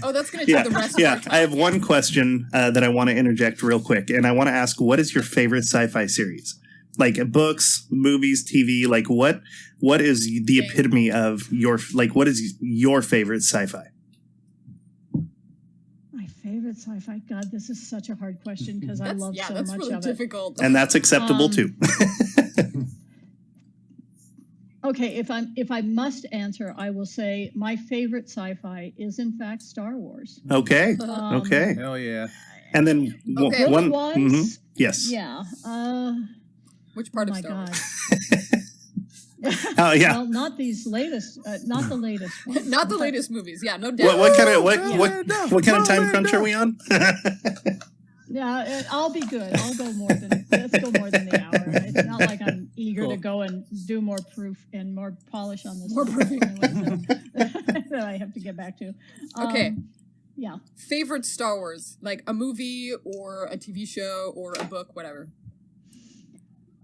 Oh, that's going to take the rest of our time. I have one question that I want to interject real quick, and I want to ask, what is your favorite sci-fi series? Like books, movies, TV. Like what is the epitome of what is your favorite sci-fi? My favorite sci-fi. God, this is such a hard question because I love so that's much really of difficult. And that's acceptable too. Okay, if I must answer, I will say my favorite sci-fi is in fact Star Wars. Okay. Um, Okay. Hell yeah. And then Okay. one. Wise? Mhm. Yes. Yeah. Which part Oh of my Star God. Wars? Oh yeah. Well, not these latest, not the latest ones. Not the but- latest movies. Yeah, no doubt. What kind of Melinda, what kind of time crunch Melinda. are we on? Yeah, I'll be good. I'll go let's go more than the hour. It's not like I'm eager to Cool. go and do more proof and more polish on this. More stuff proofing. that I have to get back to. Okay. Yeah. Favorite Star Wars, like a movie or a TV show or a book, whatever.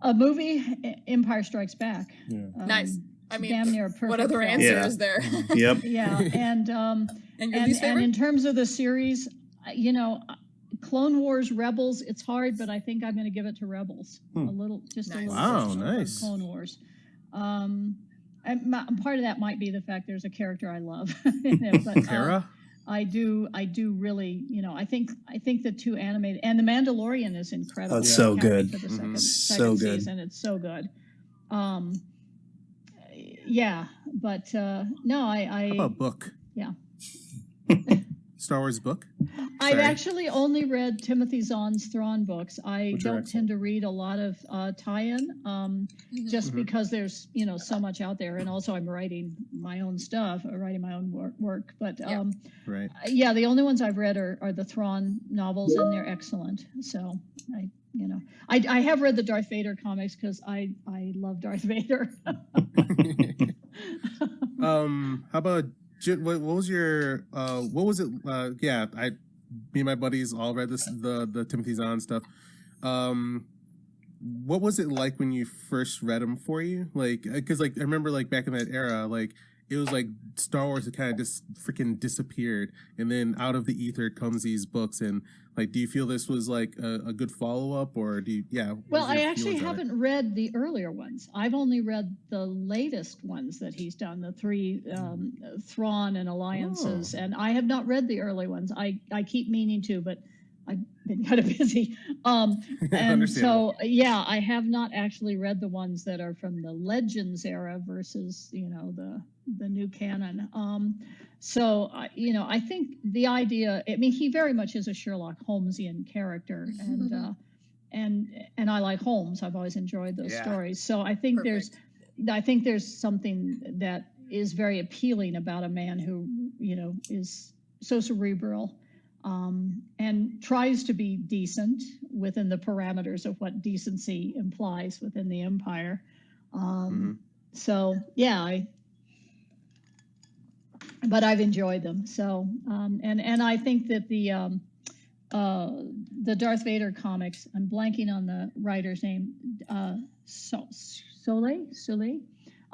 A movie, Empire Strikes Back. Yeah. Nice. I mean, damn near a perfect. what other film. answer Yeah. is there? Yep. Yeah, and And your least and favorite? in terms of the series, Clone Wars, Rebels, it's hard, but I think I'm going to give it to Rebels. A little Nice. bit Wow, of nice. Clone Wars. And part of that might be the fact there's a character I love in it, but Tara? I do really, I think the two animated and the Mandalorian is incredible. Oh, it's so I can't wait good. for the second So good. season. It's so good. Yeah, but no, How I about book? yeah. Star Wars book? I've Sorry. actually only read Timothy Zahn's Thrawn books. I Which are don't tend to read a lot of tie-in, just Mhm. because there's so much out there, and also I'm writing my own stuff, writing my own work. But Yeah. Right. yeah, the only ones I've read are the Thrawn novels, and they're excellent. So I have read the Darth Vader comics because I love Darth Vader. How about what was your what was it? Yeah, me and my buddies all read the Timothy Zahn stuff. What was it like when you first read them for you? Like, because I remember back in that era, it was like Star Wars had kind of just freaking disappeared, and then out of the ether comes these books. And do you feel this was a good follow up, or do you? Yeah. Well, I actually haven't read the earlier ones. I've only read the latest ones that he's done, the three Thrawn and Alliances, and I have not read the early ones. I keep meaning to, but I've been kind of busy. And so, yeah, I have not actually read the ones that are from the Legends era versus, the new canon. So, I think the idea, he very much is a Sherlock Holmesian character, and I like Holmes. I've always enjoyed those stories. So I think there's something that is very appealing about a man who, is so cerebral, and tries to be decent within the parameters of what decency implies within the Empire. So yeah, but I've enjoyed them. So and I think that the Darth Vader comics, I'm blanking on the writer's name, Soleil,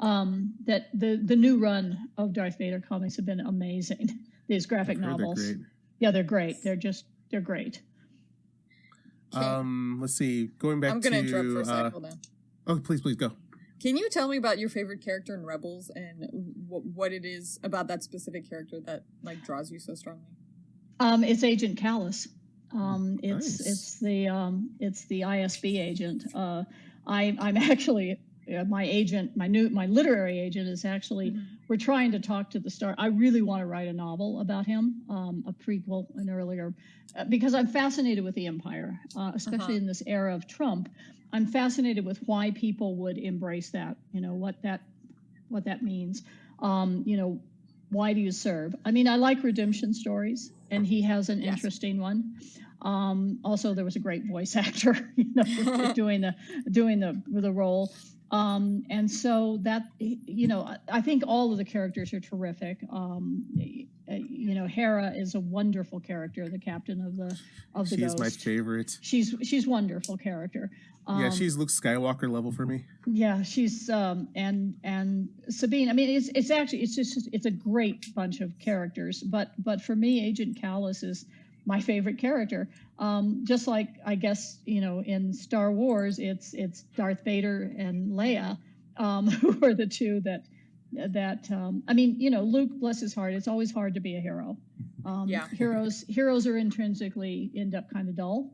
that the new run of Darth Vader comics have been amazing. These graphic novels. They're great. Yeah, they're great. They're great. Let's see. Going back I'm going to to interrupt for a second. Hold on. oh, please go. Can you tell me about your favorite character in Rebels and what it is about that specific character that draws you so strongly? It's Agent Callus. Nice. It's the ISB agent. I'm actually my agent. My literary agent is actually. We're trying to talk to the star. I really want to write a novel about him, a prequel, an earlier, because I'm fascinated with the Empire, especially in this era of Trump. I'm fascinated with why people would embrace that. What that means. Why do you serve? I like redemption stories, and he has an interesting one. Also, there was a great voice actor, doing the role. And so that, I think all of the characters are terrific. Hera is a wonderful character, the captain of the She's Ghost. my favorite. She's wonderful character. Yeah, she's Luke Skywalker level for me. Yeah, she's and Sabine. I mean, it's a great bunch of characters. But for me, Agent Kallus is my favorite character. Just like, I guess, in Star Wars, it's Darth Vader and Leia, who are the two that Luke, bless his heart, it's always hard to be a hero. Heroes are intrinsically end up kind of dull.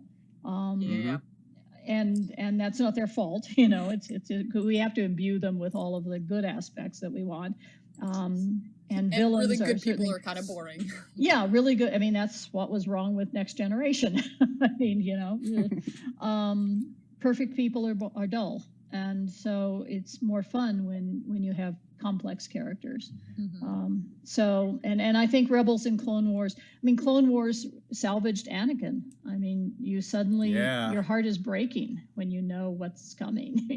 And that's not their fault. We have to imbue them with all of the good aspects that we want. And villains really good people are kind of boring. Yeah, really good. I mean, that's what was wrong with Next Generation. I mean, perfect people are dull, and so it's more fun when you have complex characters. And I think Rebels and Clone Wars. I mean, Clone Wars salvaged Anakin. I mean, you suddenly your heart is breaking when you know what's coming.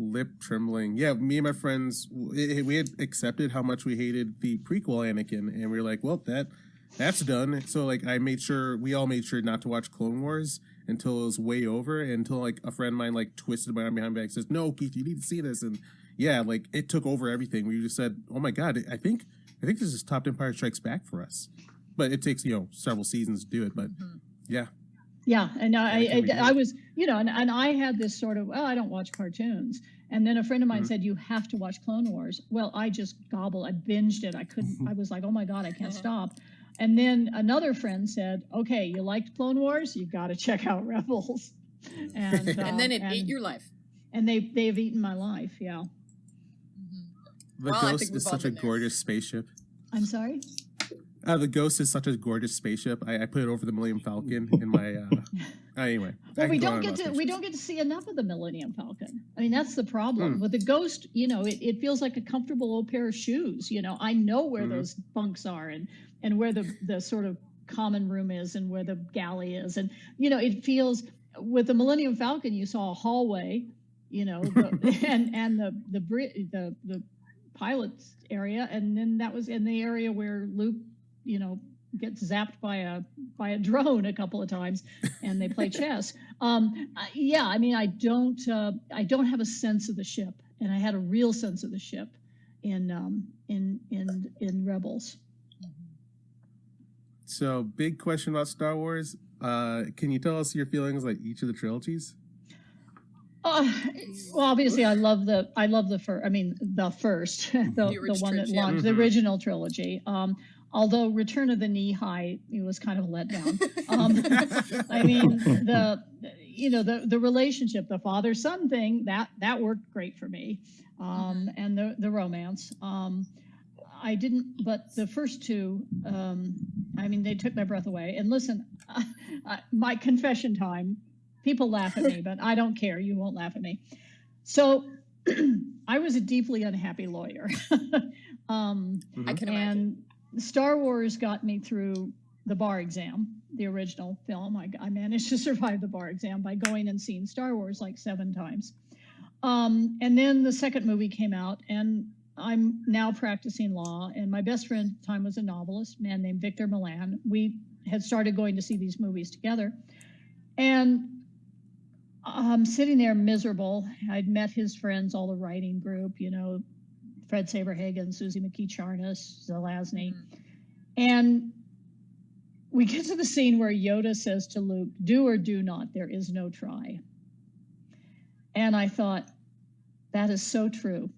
Lip trembling. Yeah, me and my friends, we had accepted how much we hated the prequel Anakin, and we were like, well, that's done. So like, we all made sure not to watch Clone Wars until it was way over, until like a friend of mine like twisted my arm behind my back and says, no, Keith, you need to see this. And yeah, like it took over everything. We just said, oh my God, I think this is top Empire Strikes Back for us. But it takes, several seasons to do it. But yeah. Yeah, and I was, and I had this sort of, well, I don't watch cartoons. And then a friend of mine said, you have to watch Clone Wars. Well, I just I binged it. I was like, oh my God, I can't stop. And then another friend said, okay, you liked Clone Wars? You got to check out Rebels. And then it ate your life. And they've eaten my life, yeah. The Ghost is such a gorgeous spaceship. I'm sorry? The Ghost is such a gorgeous spaceship. I put it over the Millennium Falcon in my. Anyway, well, we don't get to see enough of the Millennium Falcon. I mean, that's the problem with the Ghost. It feels like a comfortable old pair of shoes. I know where those bunks are and where the sort of common room is and where the galley is, and it feels with the Millennium Falcon you saw a hallway, and the pilot's area, and then that was in the area where Luke gets zapped by a drone a couple of times, and they play chess. I mean, I don't have a sense of the ship, and I had a real sense of the ship in Rebels. So, big question about Star Wars. Can you tell us your feelings like each of the trilogies? Well, obviously, I love the first, the one that launched the original trilogy. Although Return of the Knee-High, it was kind of a letdown. I mean, the relationship, the father-son thing, that worked great for me, and the romance. I didn't, but the first two, I mean, they took my breath away. And listen, my confession time. People laugh at me, but I don't care. You won't laugh at me. So I was a deeply unhappy lawyer. I can imagine. And Star Wars got me through the bar exam, the original film. I managed to survive the bar exam by going and seeing Star Wars like 7 times. And then the second movie came out, and I'm now practicing law. And my best friend at the time was a novelist, a man named Victor Milan. We had started going to see these movies together. And I'm sitting there miserable. I'd met his friends, all the writing group, Fred Saberhagen, Susie McKee-Charnas, Zelazny. And we get to the scene where Yoda says to Luke, do or do not, there is no try. And I thought, that is so true.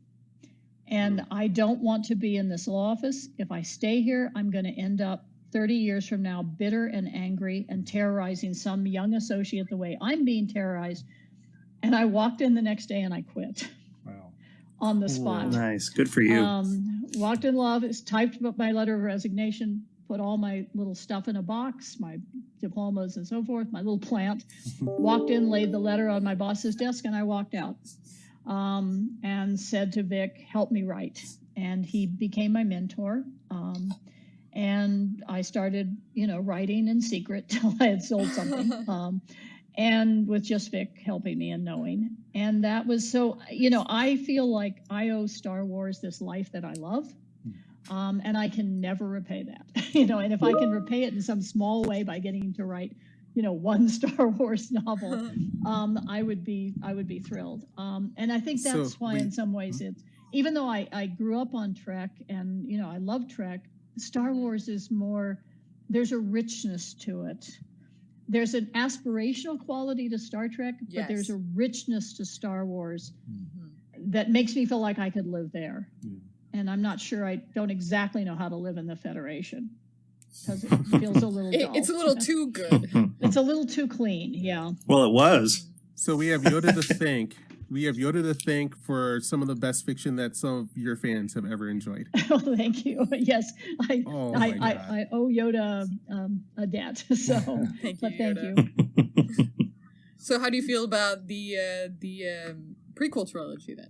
And I don't want to be in this law office. If I stay here, I'm going to end up 30 years from now, bitter and angry and terrorizing some young associate the way I'm being terrorized. And I walked in the next day and I quit. Wow. On the spot. Nice. Good for you. Walked in law office, typed up my letter of resignation, put all my little stuff in a box, my diplomas and so forth, my little plant, walked in, laid the letter on my boss's desk, and I walked out and said to Vic, help me write. And he became my mentor. And I started, writing in secret till I had sold something. and with just Vic helping me and knowing. And that was so, I feel like I owe Star Wars this life that I love. And I can never repay that, and if I can repay it in some small way by getting to write, one Star Wars novel, I would be thrilled. And I think that's why in some ways it's, even though I grew up on Trek and, I love Trek, Star Wars is more, there's a richness to it. There's an aspirational quality to Star Trek, but there's a richness to Star Wars that makes me feel like I could live there. And I'm not sure, I don't exactly know how to live in the Federation because it feels a little dull. It's a little too good. It's a little too clean, yeah. Well, it was. So we have Yoda to thank. We have Yoda to thank for some of the best fiction that some of your fans have ever enjoyed. Oh, thank you. Yes, I owe Yoda a debt. So Thank but you, thank Yoda. you. So how do you feel about the prequel trilogy then?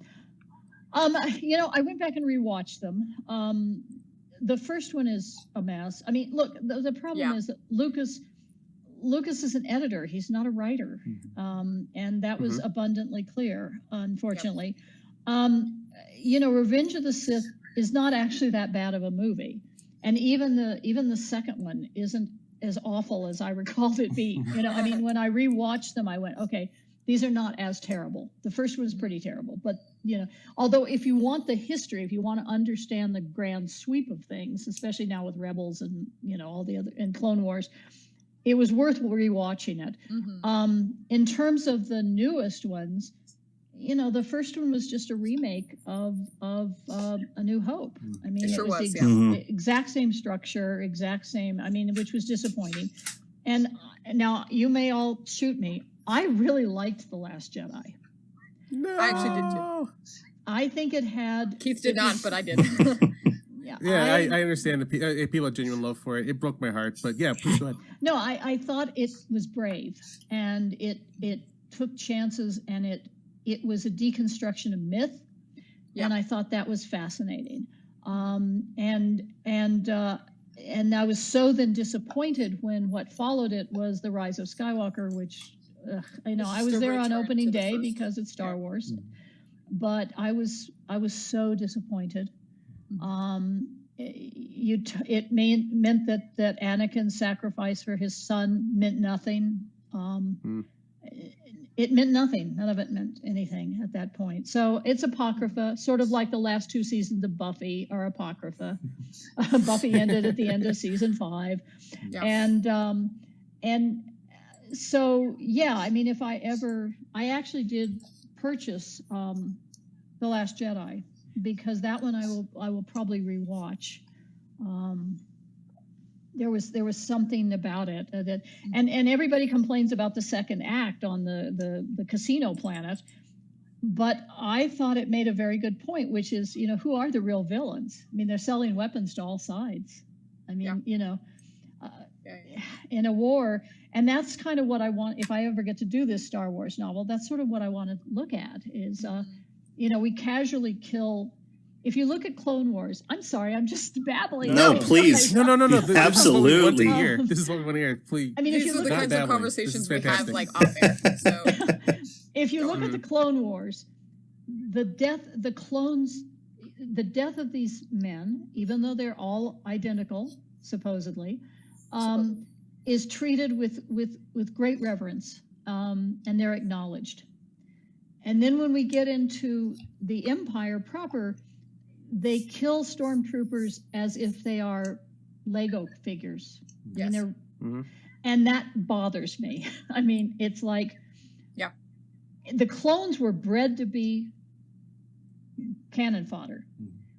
I went back and rewatched them. The first one is a mess. I mean, look, the problem is that Lucas is an editor. He's not a writer. And that was abundantly clear, unfortunately. Revenge of the Sith is not actually that bad of a movie. And even the second one isn't as awful as I recalled it being. When I rewatched them, I went, okay, these are not as terrible. The first one was pretty terrible, but although if you want the history, if you want to understand the grand sweep of things, especially now with Rebels and all the other and Clone Wars, it was worth rewatching it. In terms of the newest ones, the first one was just a remake of A New Hope. I mean, It sure was, the exact same structure, exact same. I mean, which was disappointing. And now you may all shoot me. I really liked The Last Jedi. No. I actually did too. I think it had... Keith did not, but I did. I understand the people have genuine love for it. It broke my heart, but yeah, please go ahead. No, I thought it was brave, and it took chances, and it was a deconstruction of myth, and I thought that was fascinating. And I was so then disappointed when what followed it was The Rise of Skywalker, which I was there on opening day because it's Star Wars, but I was so disappointed. It meant that Anakin's sacrifice for his son meant nothing. It meant nothing. None of it meant anything at that point. So it's apocrypha, sort of like the last two seasons of Buffy are apocrypha. Buffy ended at the end of season 5, and so I mean, if I actually did purchase The Last Jedi, because that one I will probably rewatch. There was something about it that and everybody complains about the second act on the casino planet, but I thought it made a very good point, which is who are the real villains? I mean, they're selling weapons to all sides. I mean, in a war, and that's kind of what I want if I ever get to do this Star Wars novel. That's sort of what I want to look at is. We casually kill. If you look at Clone Wars, I'm sorry, I'm just babbling. No, please. No. Absolutely. This is what we want to hear. Please. I mean, These are the kinds of conversations we have off air. So, if you look at the Clone Wars, the death of these men, even though they're all identical, supposedly, is treated with great reverence, and they're acknowledged. And then when we get into the Empire proper, they kill stormtroopers as if they are Lego figures. Yes. And that bothers me. I mean, it's like the clones were bred to be cannon fodder.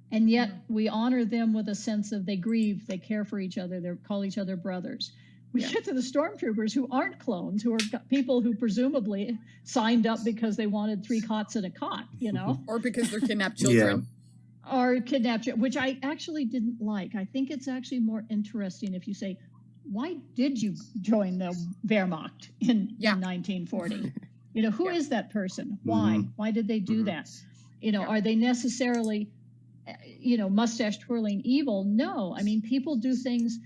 And yet we honor them with a sense of they grieve, they care for each other, they call each other brothers. We get to the stormtroopers who aren't clones, who are people who presumably signed up because they wanted 3 cots and a cot, or because they're kidnapped children. Or kidnapped, which I actually didn't like. I think it's actually more interesting if you say, why did you join the Wehrmacht in 1940? Who is that person? Why? Why did they do that? Are they necessarily, mustache twirling evil? No. I mean, people do things.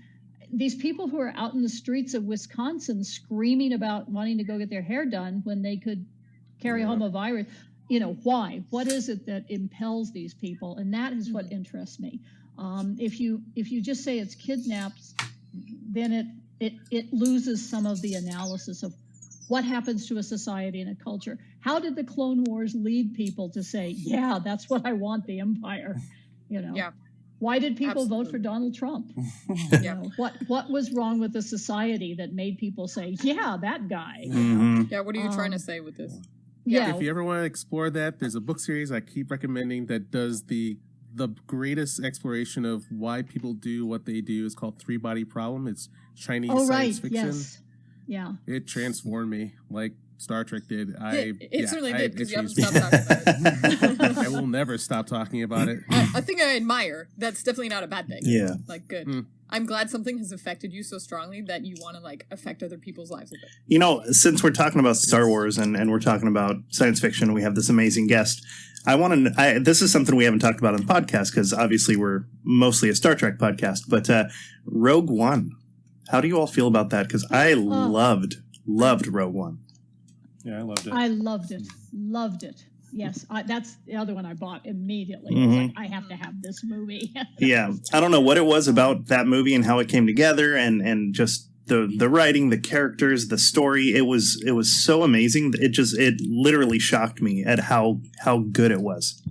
these people who are out in the streets of Wisconsin screaming about wanting to go get their hair done when they could carry home a virus, why? What is it that impels these people? And that is what interests me. If you just say it's kidnaps, then it loses some of the analysis of what happens to a society and a culture. How did the Clone Wars lead people to say, yeah, that's what I want, the Empire? Yeah. Why did people Absolutely. vote for Donald Trump? Yeah. What was wrong with the society that made people say, yeah, that guy? Yeah, what are you trying to say with this? Yeah. If you ever want to explore that, there's a book series I keep recommending that does the greatest exploration of why people do what they do. It's called Three Body Problem. It's Chinese science fiction. Yes. Yeah. It transformed me like Star Trek did. It certainly did, because you haven't changed stopped talking about it. I will never stop talking about it. A thing I admire. That's definitely not a bad thing. Yeah. Like, good. I'm glad something has affected you so strongly that you want to, like, affect other people's lives with it. Since we're talking about Star Wars and we're talking about science fiction, we have this amazing guest. This is something we haven't talked about on the podcast because obviously we're mostly a Star Trek podcast, but Rogue One. How do you all feel about that? Because I loved Rogue One. Yeah, I loved it. I loved it. Loved it. Yes, that's the other one I bought immediately. I was like, I have to have this movie. Yeah, I don't know what it was about that movie and how it came together, and just the writing, the characters, the story. It was so amazing. It literally shocked me at how good it was.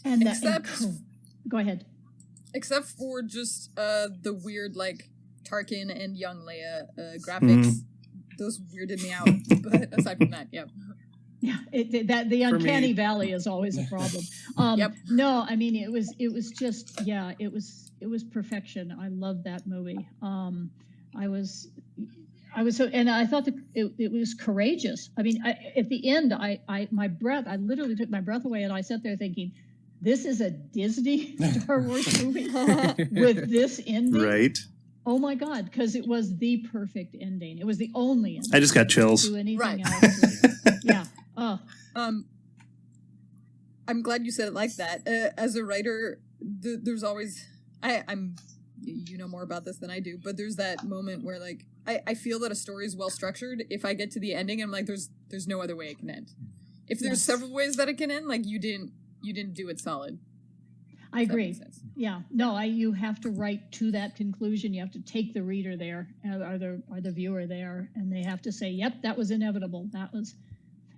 And go ahead. Except for just the weird, like, Tarkin and young Leia graphics. Those weirded me out. But aside from that, yeah. Yeah, the uncanny valley is always a problem. No, I mean it was just it was perfection. I loved that movie. I was so, and I thought that it was courageous. I mean, at the end, I literally took my breath away, and I sat there thinking, this is a Disney Star Wars movie with this ending, Right? Oh my God, because it was the perfect ending. It was the only ending. I just got chills. Do anything Right. else. Yeah. Oh. I'm glad you said it like that. As a writer, there's always I'm you know more about this than I do, but there's that moment where, like, I feel that a story is well structured if I get to the ending and I'm like, there's no other way it can end. If there's several ways that it can end, like, you didn't do it solid. I agree. Yeah. No, you have to write to that conclusion. You have to take the reader there, or the viewer there, and they have to say, "Yep, that was inevitable. That was,"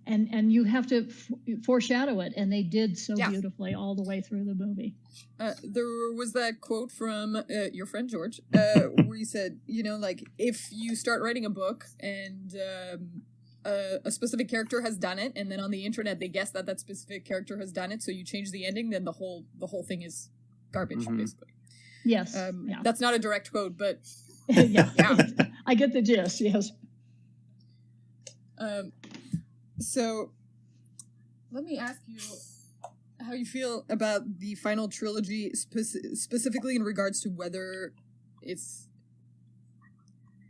and you have to foreshadow it, and they did so beautifully all the way through the movie. There was that quote from your friend George, where he said, like, if you start writing a book and a specific character has done it, and then on the internet they guess that specific character has done it, so you change the ending, then the whole thing is garbage, basically. Yes. That's not a direct quote, but yeah. I get the gist. Yes. So let me ask you how you feel about the final trilogy, specifically in regards to whether it's...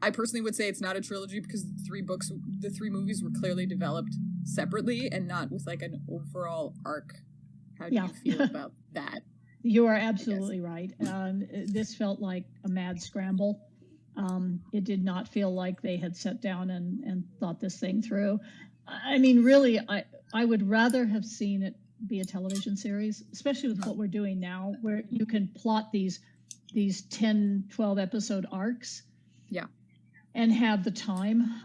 I personally would say it's not a trilogy because the three movies were clearly developed separately and not with, like, an overall arc. How do you feel about that? You are absolutely right. This felt like a mad scramble. It did not feel like they had sat down and thought this thing through. I mean, really, I would rather have seen it be a television series, especially with what we're doing now, where you can plot these 10, 12 episode arcs. Yeah. And have the time.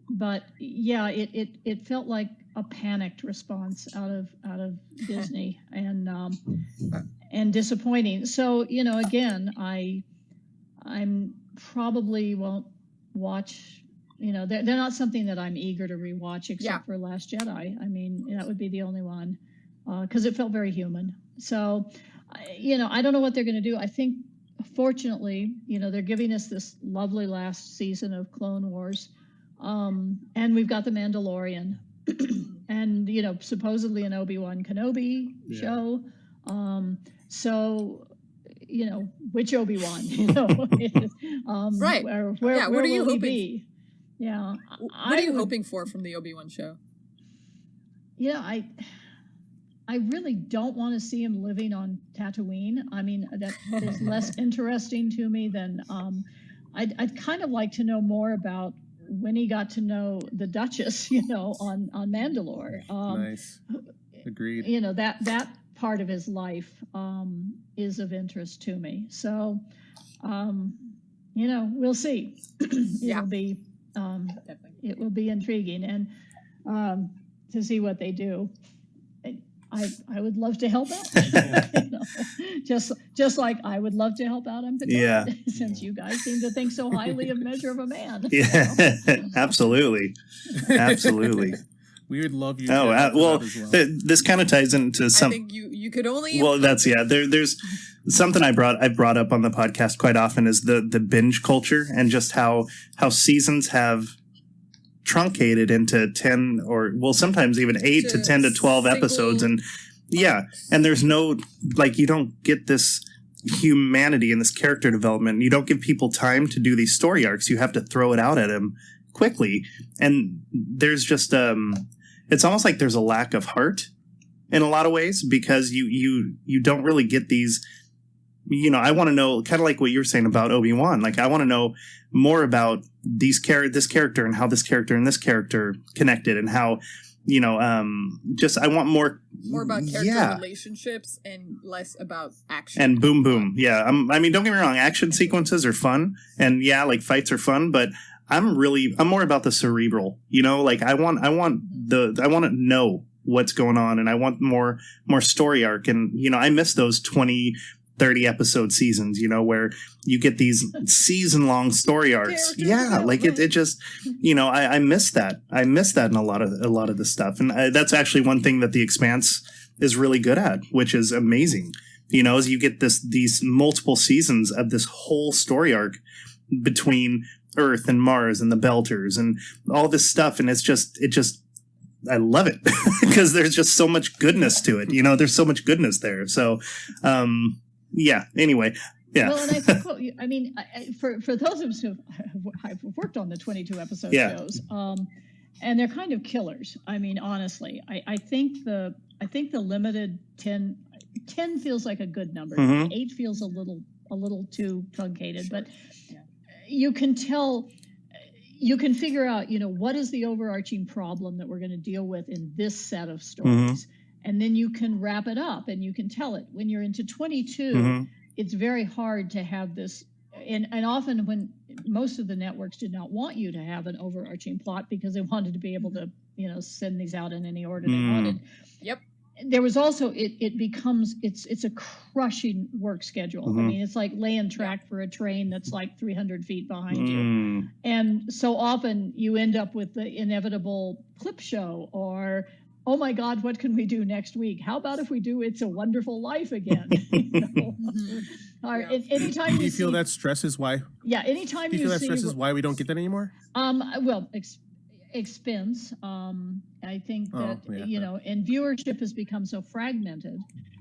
But yeah, it felt like a panicked response out of Disney and disappointing. So, again, I'm probably won't watch, they're not something that I'm eager to rewatch except for Last Jedi. I mean, that would be the only one because it felt very human. So, I don't know what they're going to do. I think, fortunately, they're giving us this lovely last season of Clone Wars. And we've got The Mandalorian and, supposedly an Obi-Wan Kenobi show. So, which Obi-Wan, right. Where what are you will he hoping? be? Yeah. What are you hoping for from the Obi-Wan show? I really don't want to see him living on Tatooine. I mean, that is less interesting to me than I'd kind of like to know more about when he got to know the Duchess, on Mandalore. Nice. Agreed. That part of his life is of interest to me. So, we'll see. It will be intriguing and to see what they do. I would love to help out. Just like I would love to help out on Picard, since you guys seem to think so highly of Measure of a Man. Yeah, absolutely. We would love you. Oh, well. This kind of ties into some. I think you could only. Well, there's something I brought up on the podcast quite often is the binge culture and just how seasons have truncated into 10 or sometimes even 8 to 10 to 12 episodes, and there's no, like, you don't get this humanity and this character development. You don't give people time to do these story arcs. You have to throw it out at them quickly, and there's just it's almost like there's a lack of heart in a lot of ways, because you don't really get these. I want to know, kind of like what you were saying about Obi-Wan. Like, I want to know more about this character and how this character and this character connected, and how, I want more about character relationships and less about action. And boom, boom. Yeah. I mean, don't get me wrong. Action sequences are fun, and like fights are fun, but I'm more about the cerebral, like I want to know what's going on, and I want more story arc. And, I miss those 20-30 episode seasons, where you get these season-long story arcs. Like it just, I miss that. I miss that in a lot of the stuff. And that's actually one thing that The Expanse is really good at, which is amazing. As you get these multiple seasons of this whole story arc between Earth and Mars and the Belters and all this stuff. And it just, I love it because there's just so much goodness to it. There's so much goodness there. So, anyway. Yeah. Well, and I think, for those of us who have worked on the 22 episode shows, and they're kind of killers. I mean, honestly, I think the limited 10 feels like a good number. Mm-hmm. 8 feels a little too truncated, but you can tell, you can figure out, what is the overarching problem that we're going to deal with in this set of stories. Mm-hmm. And then you can wrap it up and you can tell it. When you're into 22, mm-hmm. it's very hard to have this. And often when most of the networks did not want you to have an overarching plot because they wanted to be able to, send these out in any order they wanted. Yep. There was also, it's a crushing work schedule. Mm-hmm. I mean, it's like laying track for a train that's like 300 feet behind you. Mm. And so often you end up with the inevitable clip show or, oh my God, what can we do next week? How about if we do It's a Wonderful Life again? Or anytime you feel that stress is why? Yeah, anytime you feel that stress is why we don't get that anymore? Well, expense. I think that, and viewership has become so fragmented.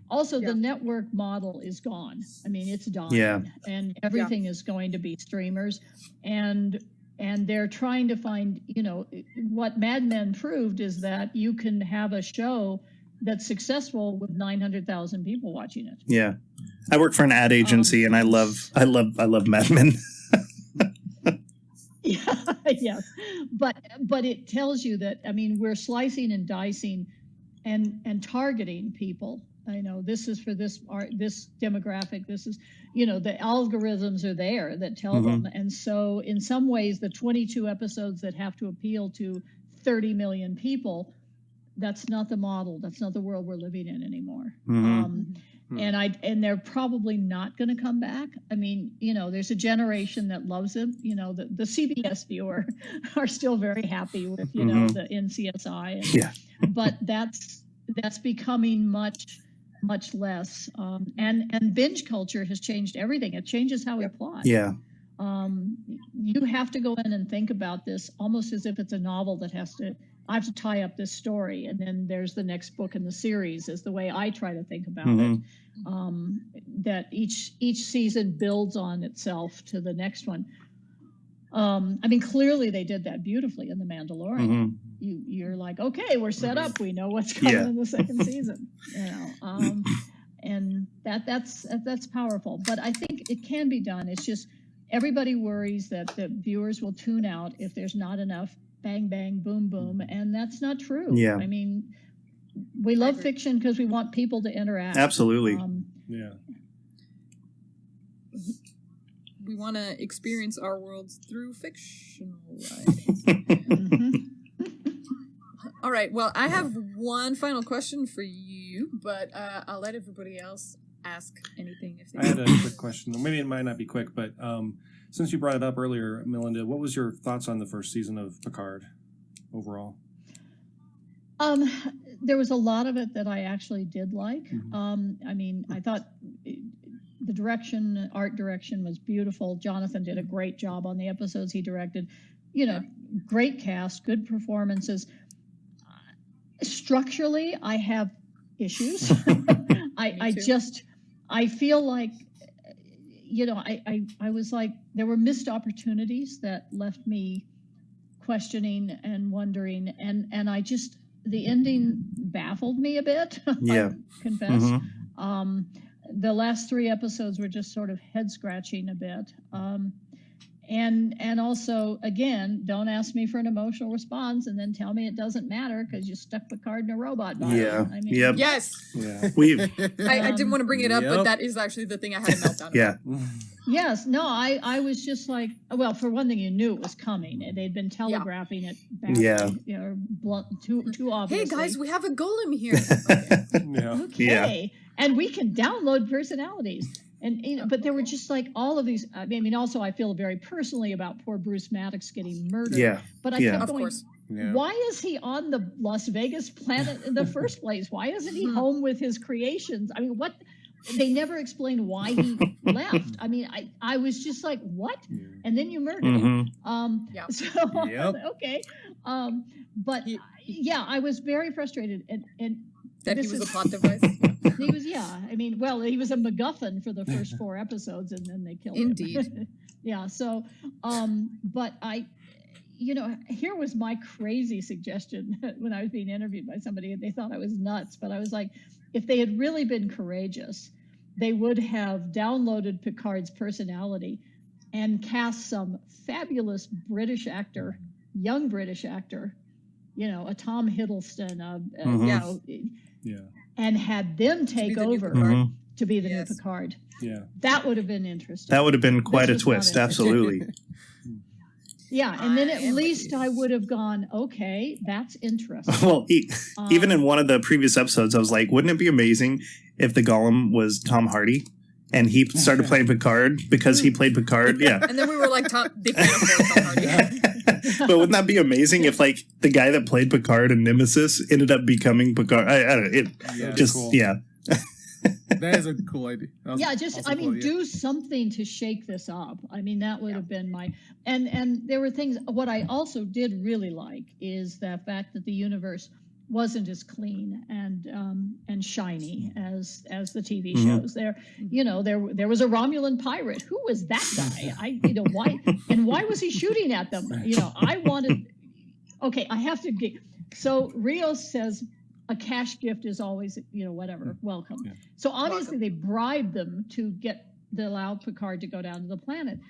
Also, the network model is gone. I mean, it's done. Yeah. And everything is going to be streamers. And they're trying to find, what Mad Men proved is that you can have a show that's successful with 900,000 people watching it. Yeah. I work for an ad agency and I love Mad Men. Yes. But it tells you that, I mean, we're slicing and dicing and targeting people. I know this is for this demographic. This is, the algorithms are there that tell mm-hmm. them. And so in some ways, the 22 episodes that have to appeal to 30 million people, that's not the model. That's not the world we're living in anymore. Mm-hmm. And they're probably not going to come back. I mean, there's a generation that loves them. The CBS viewer are still very happy with, mm-hmm. the NCSI. But that's becoming much less. And binge culture has changed everything. It changes how we plot. Yeah. You have to go in and think about this almost as if it's a novel that I have to tie up this story, and then there's the next book in the series, is the way I try to think about mm-hmm. it. That each season builds on itself to the next one. I mean, clearly they did that beautifully in The Mandalorian. Mhm. You're like, okay, we're set up. We know what's coming Yeah. in the second season. And that's powerful. But I think it can be done. It's just everybody worries that the viewers will tune out if there's not enough bang bang boom boom, and that's not true. Yeah. I mean, we love fiction because we want people to interact. Absolutely. Yeah. We want to experience our worlds through fictional lives. Mhm. All right. Well, I have one final question for you, but I'll let everybody else ask anything if they I had a quick question. Maybe it might not be quick, but since you brought it up earlier, Melinda, what was your thoughts on the first season of Picard overall? There was a lot of it that I actually did like. I mean, I thought the art direction was beautiful. Jonathan did a great job on the episodes he directed. Great cast, good performances. Structurally, I have issues. I feel like, I was like, there were missed opportunities that left me questioning and wondering, and the ending baffled me a bit. Yeah. I confess. Mhm. The last 3 episodes were just sort of head scratching a bit. And also, again, don't ask me for an emotional response and then tell me it doesn't matter because you stuck Picard in a robot body. Yeah. I mean, Yep. Yes. Yeah. We've I didn't want to bring it up, but Yep. that is actually the thing I had a meltdown yeah. Yes, no, I was just like, well, for one thing, you knew it was coming. They'd been telegraphing it back, Yeah. too Hey obviously. guys, we have a golem here. Okay. Yeah. Okay, and we can download personalities. And but there were just like all of these. I mean, also I feel very personally about poor Bruce Maddox getting murdered. Yeah. But I Yeah. kept Of going, course. Yeah. why is he on the Las Vegas planet in the first place? Why isn't he home with his creations? I mean, what? They never explained why he left. I mean, I was just like, what? And then you murdered him. Mhm. Yeah. So Yep. okay, but He- yeah, I was very frustrated, and That he This was a is- plot device. he was I mean, well, he was a MacGuffin for the first 4 episodes, and then they killed him. Indeed. Yeah. So, but here was my crazy suggestion when I was being interviewed by somebody, and they thought I was nuts, but I was like, if they had really been courageous, they would have downloaded Picard's personality and cast some fabulous British actor, young British actor, a Tom Hiddleston, Yeah. and had them take the new over Picard. Mhm. to be the Yes. new Picard. Yeah. That would have been interesting. That would have been quite a This was not twist. interesting. Absolutely. Yeah, and then I at am with least you. I would have gone, okay, that's interesting. Well, even Um, in one of the previous episodes, I was like, wouldn't it be amazing if the Golem was Tom Hardy and he started playing Picard because he played Picard? Yeah. And then we were like, they can't afford Tom Hardy. But wouldn't that be amazing if, like, the guy that played Picard in Nemesis ended up becoming Picard? I don't know. It Yeah. just, Cool. yeah. That is a cool idea. yeah, just do something to shake this up. I mean, that would have been my and there were things. What I also did really like is the fact that the universe wasn't as clean and shiny as the TV Mhm. shows. There was a Romulan pirate. Who was that guy? Why was he shooting at them? I wanted. Okay, I have to get. So Rios says a cash gift is always, whatever, welcome. Yeah. So obviously they bribed them to allow Picard to go down to the planet.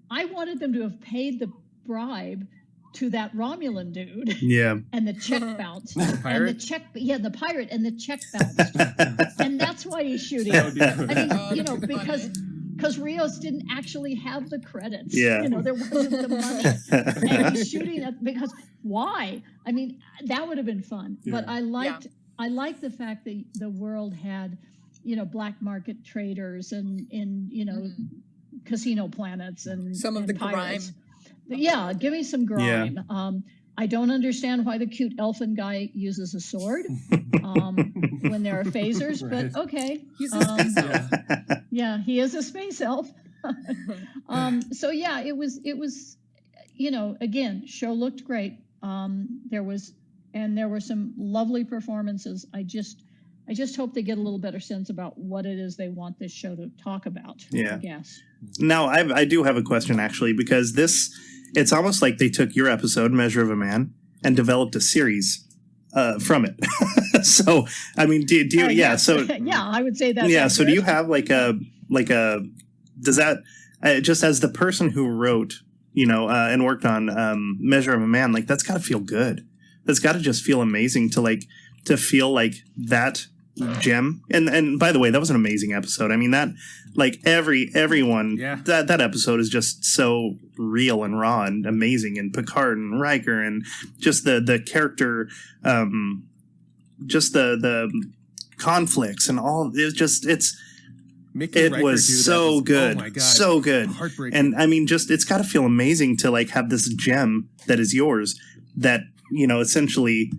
I wanted them to have paid the bribe to that Romulan dude, Yeah. and the check bounced. pirate? The pirate, and the check bounced. And that's why he's shooting. That would be good. I mean, that'd be funny. because Rios didn't actually have the credits. Yeah. There wasn't the money. And he's shooting at, because why? I mean, that would have been fun. Yeah. But I liked the fact that the world had, black market traders and casino planets and Some of and the pirates. Yeah, give me some grime. I don't understand why the cute elfin guy uses a sword when there are phasers, Right. but okay. He's a space elf. Yeah, he is a space elf. So yeah, it was, again, show looked great. There were some lovely performances. I just hope they get a little better sense about what it is they want this show to talk about. Yeah. I guess. Now, I do have a question, actually, because this it's almost like they took your episode, Measure of a Man, and developed a series from it. So, I mean, do you, so, yeah, I would say that. Yeah. So do you have like a, does that, just as the person who wrote, and worked on Measure of a Man, like that's got to feel good. That's got to just feel amazing to feel like that gem. And by the way, that was an amazing episode. I mean, that, like everyone, that episode is just so real and raw and amazing. And Picard and Riker and just the character, just the conflicts and all. It was so good. Oh my God. So good. Heartbreaking. And I mean, it's got to feel amazing to like have this gem that is yours that, essentially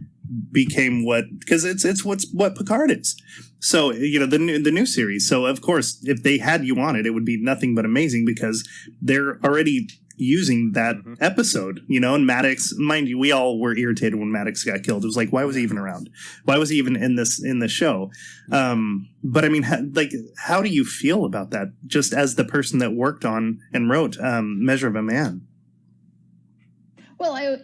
became because it's what Picard is. So, the new series. So of course, if they had you on it, it would be nothing but amazing because they're already using that episode, and Maddox, mind you, we all were irritated when Maddox got killed. It was like, why was he even around? Why was he even in the show? But I mean, how do you feel about that? Just as the person that worked on and wrote Measure of a Man. Well, I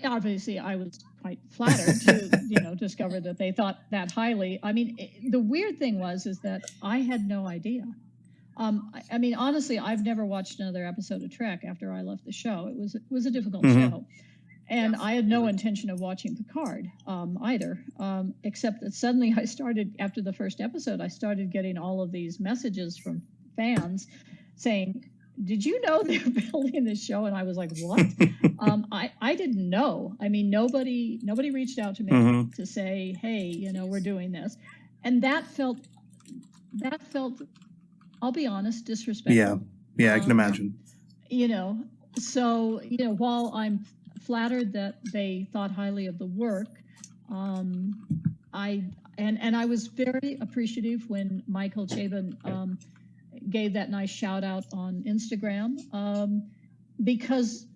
was quite flattered to, discover that they thought that highly. I mean, the weird thing is that I had no idea. I mean, honestly, I've never watched another episode of Trek after I left the show. It was a difficult show. And I had no intention of watching Picard either, except that suddenly after the first episode, I started getting all of these messages from fans saying, did you know they're building this show? And I was like, what? I didn't know. I mean, nobody reached out to me to say, hey, we're doing this. And that felt, I'll be honest, disrespectful. Yeah, I can imagine. So, while I'm flattered that they thought highly of the work, I was very appreciative when Michael Chabon gave that nice shout out on Instagram, because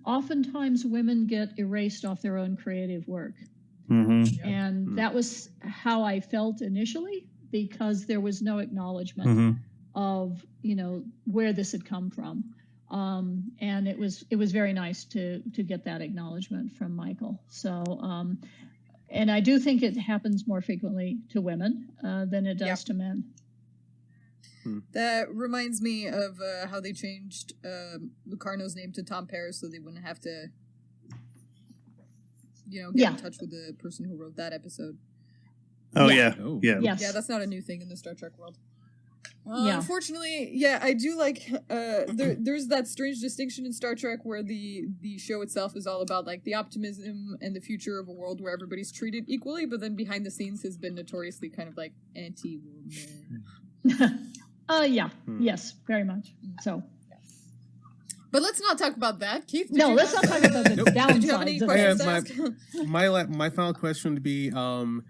oftentimes women get erased off their own creative work. And that was how I felt initially, because there was no acknowledgement of, where this had come from. And it was very nice to get that acknowledgement from Michael. So, and I do think it happens more frequently to women than it does to men. That reminds me of how they changed Lucarno's name to Tom Paris so they wouldn't have to, get in touch with the person who wrote that episode. Oh, yeah. Yeah. Yes. Yeah, that's not a new thing in the Star Trek world. Unfortunately, I do like, there's that strange distinction in Star Trek where the show itself is all about, like, the optimism and the future of a world where everybody's treated equally, but then behind the scenes has been notoriously kind of, like, anti-woman. Yes, very much. So. But let's not talk about that, Keith. Let's not talk about the downsides. Did you have any questions to ask? My final question would be, in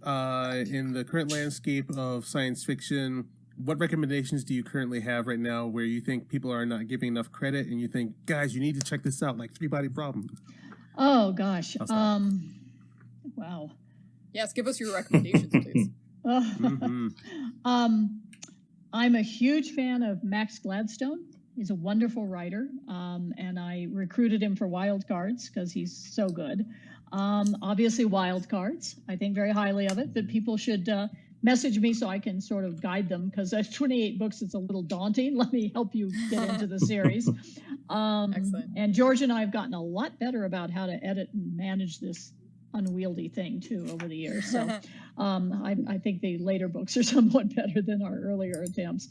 the current landscape of science fiction, what recommendations do you currently have right now where you think people are not giving enough credit and you think, guys, you need to check this out, like Three Body Problem? Oh, gosh. Wow. Yes, give us your recommendations, please. I'm a huge fan of Max Gladstone. He's a wonderful writer, and I recruited him for Wild Cards because he's so good. Obviously, Wild Cards. I think very highly of it, but people should message me so I can sort of guide them, because there's 28 books. It's a little daunting. Let me help you get into the series. Excellent. And George and I have gotten a lot better about how to edit and manage this unwieldy thing too over the years. So I think the later books are somewhat better than our earlier attempts.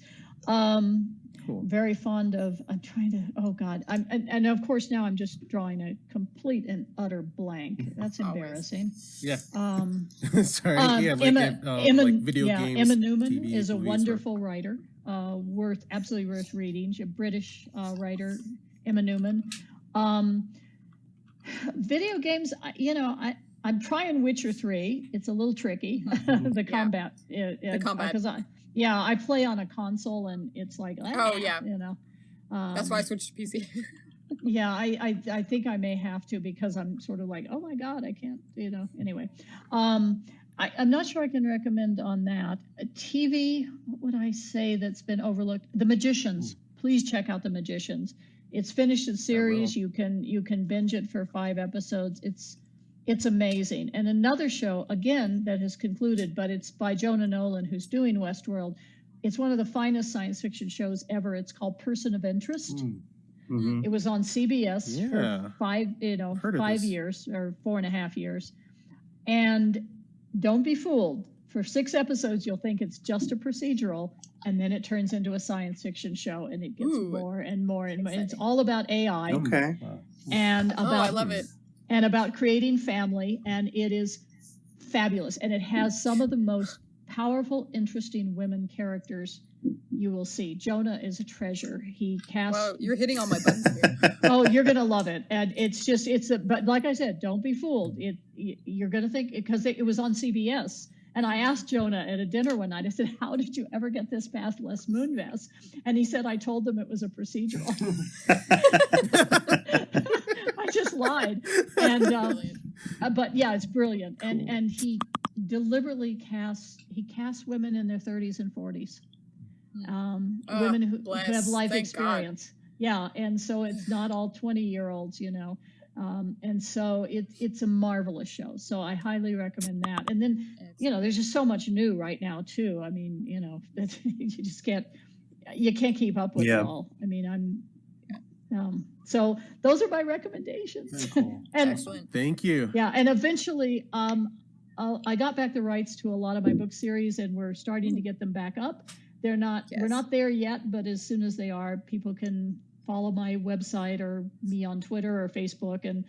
Cool. Very fond of, and of course now I'm just drawing a complete and utter blank. That's embarrassing. Yeah. Sorry. Like video games. Emma Newman TV, is a movies, wonderful writer, absolutely worth reading. She's a British writer, Emma Newman. Video games, I'm trying Witcher 3. It's a little tricky. The combat. The combat. Because I play on a console and it's like, that's why I switched to PC. Yeah, I think I may have to, because I'm sort of like, oh my God, I can't, anyway. I'm not sure I can recommend on that. TV, what would I say that's been overlooked? The Magicians. Please check out The Magicians. It's finished its series. You can binge it for 5 episodes. It's amazing. And another show, again, that has concluded, but it's by Jonah Nolan, who's doing Westworld. It's one of the finest science fiction shows ever. It's called Person of Interest. Mm-hmm. It was on CBS for 5 this. years or 4.5 years. And don't be fooled. For 6 episodes, you'll think it's just a procedural, and then it turns into a science fiction show, and it gets more and more and more. And it's all about AI. Okay. And about, I love it. And about creating family, and it is fabulous. And it has some of the most powerful, interesting women characters you will see. Jonah is a treasure. He casts. Wow, you're hitting all my buttons here. Oh, you're gonna love it, and but like I said, don't be fooled. You're gonna think, because it was on CBS. And I asked Jonah at a dinner one night, I said, how did you ever get this past Les Moonves? And he said, I told them it was a procedural. I just lied. And but yeah, it's brilliant. Cool. And he deliberately casts women in their 30s and 40s. Women who have life experience. God. Yeah, and so it's not all 20-year-olds, and so it's a marvelous show. So I highly recommend that. And then, there's just so much new right now too. I mean, you just can't keep up with it all. I mean, so those are my recommendations. Cool. And Excellent. Thank you. yeah, and eventually, I got back the rights to a lot of my book series, and we're starting to get them back up. We're not there yet, but as soon as they are, people can follow my website or me on Twitter or Facebook, and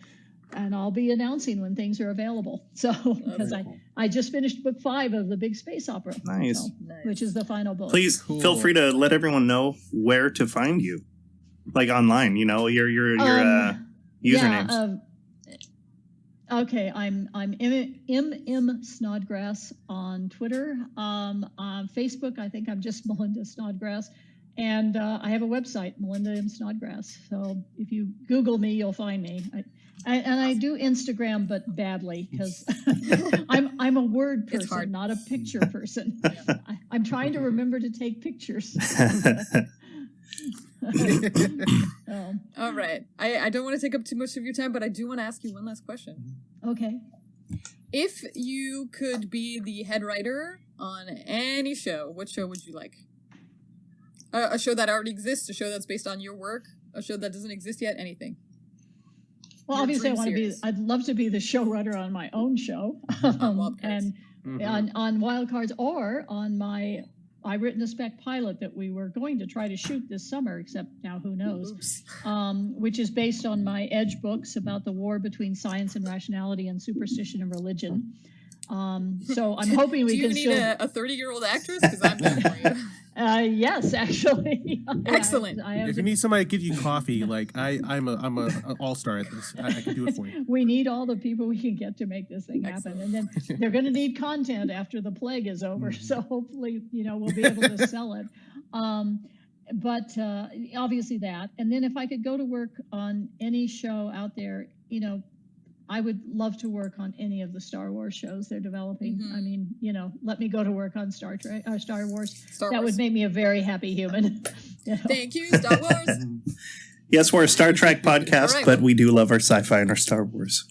I'll be announcing when things are available. So, because I just finished book 5 of the Big Space Opera. Nice. Which is the final book. Please feel free to let everyone know where to find you, like online. Your usernames. Okay, I'm M Snodgrass on Twitter. On Facebook, I think I'm just Melinda Snodgrass. And I have a website, Melinda M Snodgrass. So if you Google me, you'll find me. I do Instagram, but badly, because I'm a word person, not a picture person. I'm trying to remember to take pictures. All right. I don't want to take up too much of your time, but I do want to ask you one last question. Okay. If you could be the head writer on any show, what show would you like? A show that already exists, a show that's based on your work, a show that doesn't exist yet, anything. Well, obviously, I'd love to be the showrunner on my own show, and on Wild Cards, or on my. I written a spec pilot that we were going to try to shoot this summer, except now who knows, which is based on my Edge books about the war between science and rationality and superstition and religion. So I'm hoping we can. Do you need a 30-year-old actress? Because I'm done for you. Yes, actually. Excellent. If you need somebody to give you coffee, like I'm an all-star at this. I can do it for you. We need all the people we can get to make this thing happen. And then they're going to need content after the plague is over. So hopefully, we'll be able to sell it. But obviously that. And then if I could go to work on any show out there, I would love to work on any of the Star Wars shows they're developing. I mean, let me go to work on Star Wars. That would make me a very happy human. Thank you, Star Wars. Yes, we're a Star Trek podcast, but we do love our sci-fi and our Star Wars.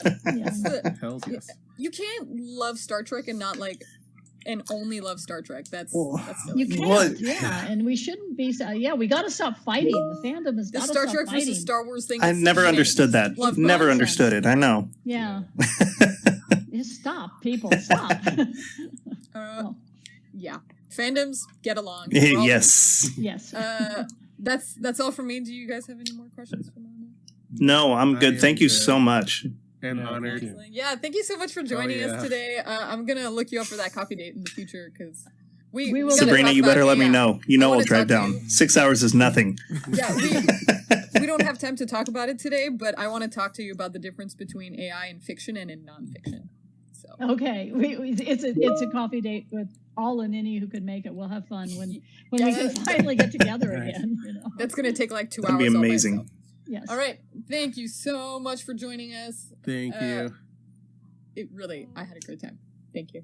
Hell yes. You can't love Star Trek and not and only love Star Trek. That's silly. You can't, and we shouldn't be. We got to stop fighting. The fandom has got to stop fighting. Star Trek versus Star Wars thing. I've never understood that. Never understood it. I know. Yeah. Just stop, people. Stop. Yeah. Fandoms get along. Yes. Yes. That's all from me. Do you guys have any more questions for me? No, I'm good. Thank you so much. And honored. Yeah, thank you so much for joining us today. I'm gonna look you up for that coffee date in the future because we will. Sabrina, you better let me know. I'll drive down. 6 hours is nothing. Yeah, we don't have time to talk about it today, but I want to talk to you about the difference between AI in fiction and in nonfiction. So okay, it's a coffee date with all and any who could make it. We'll have fun when we can finally get together again. That's gonna take like 2 hours. That'd be amazing. Yes. All right. Thank you so much for joining us. Thank you. I had a great time. Thank you.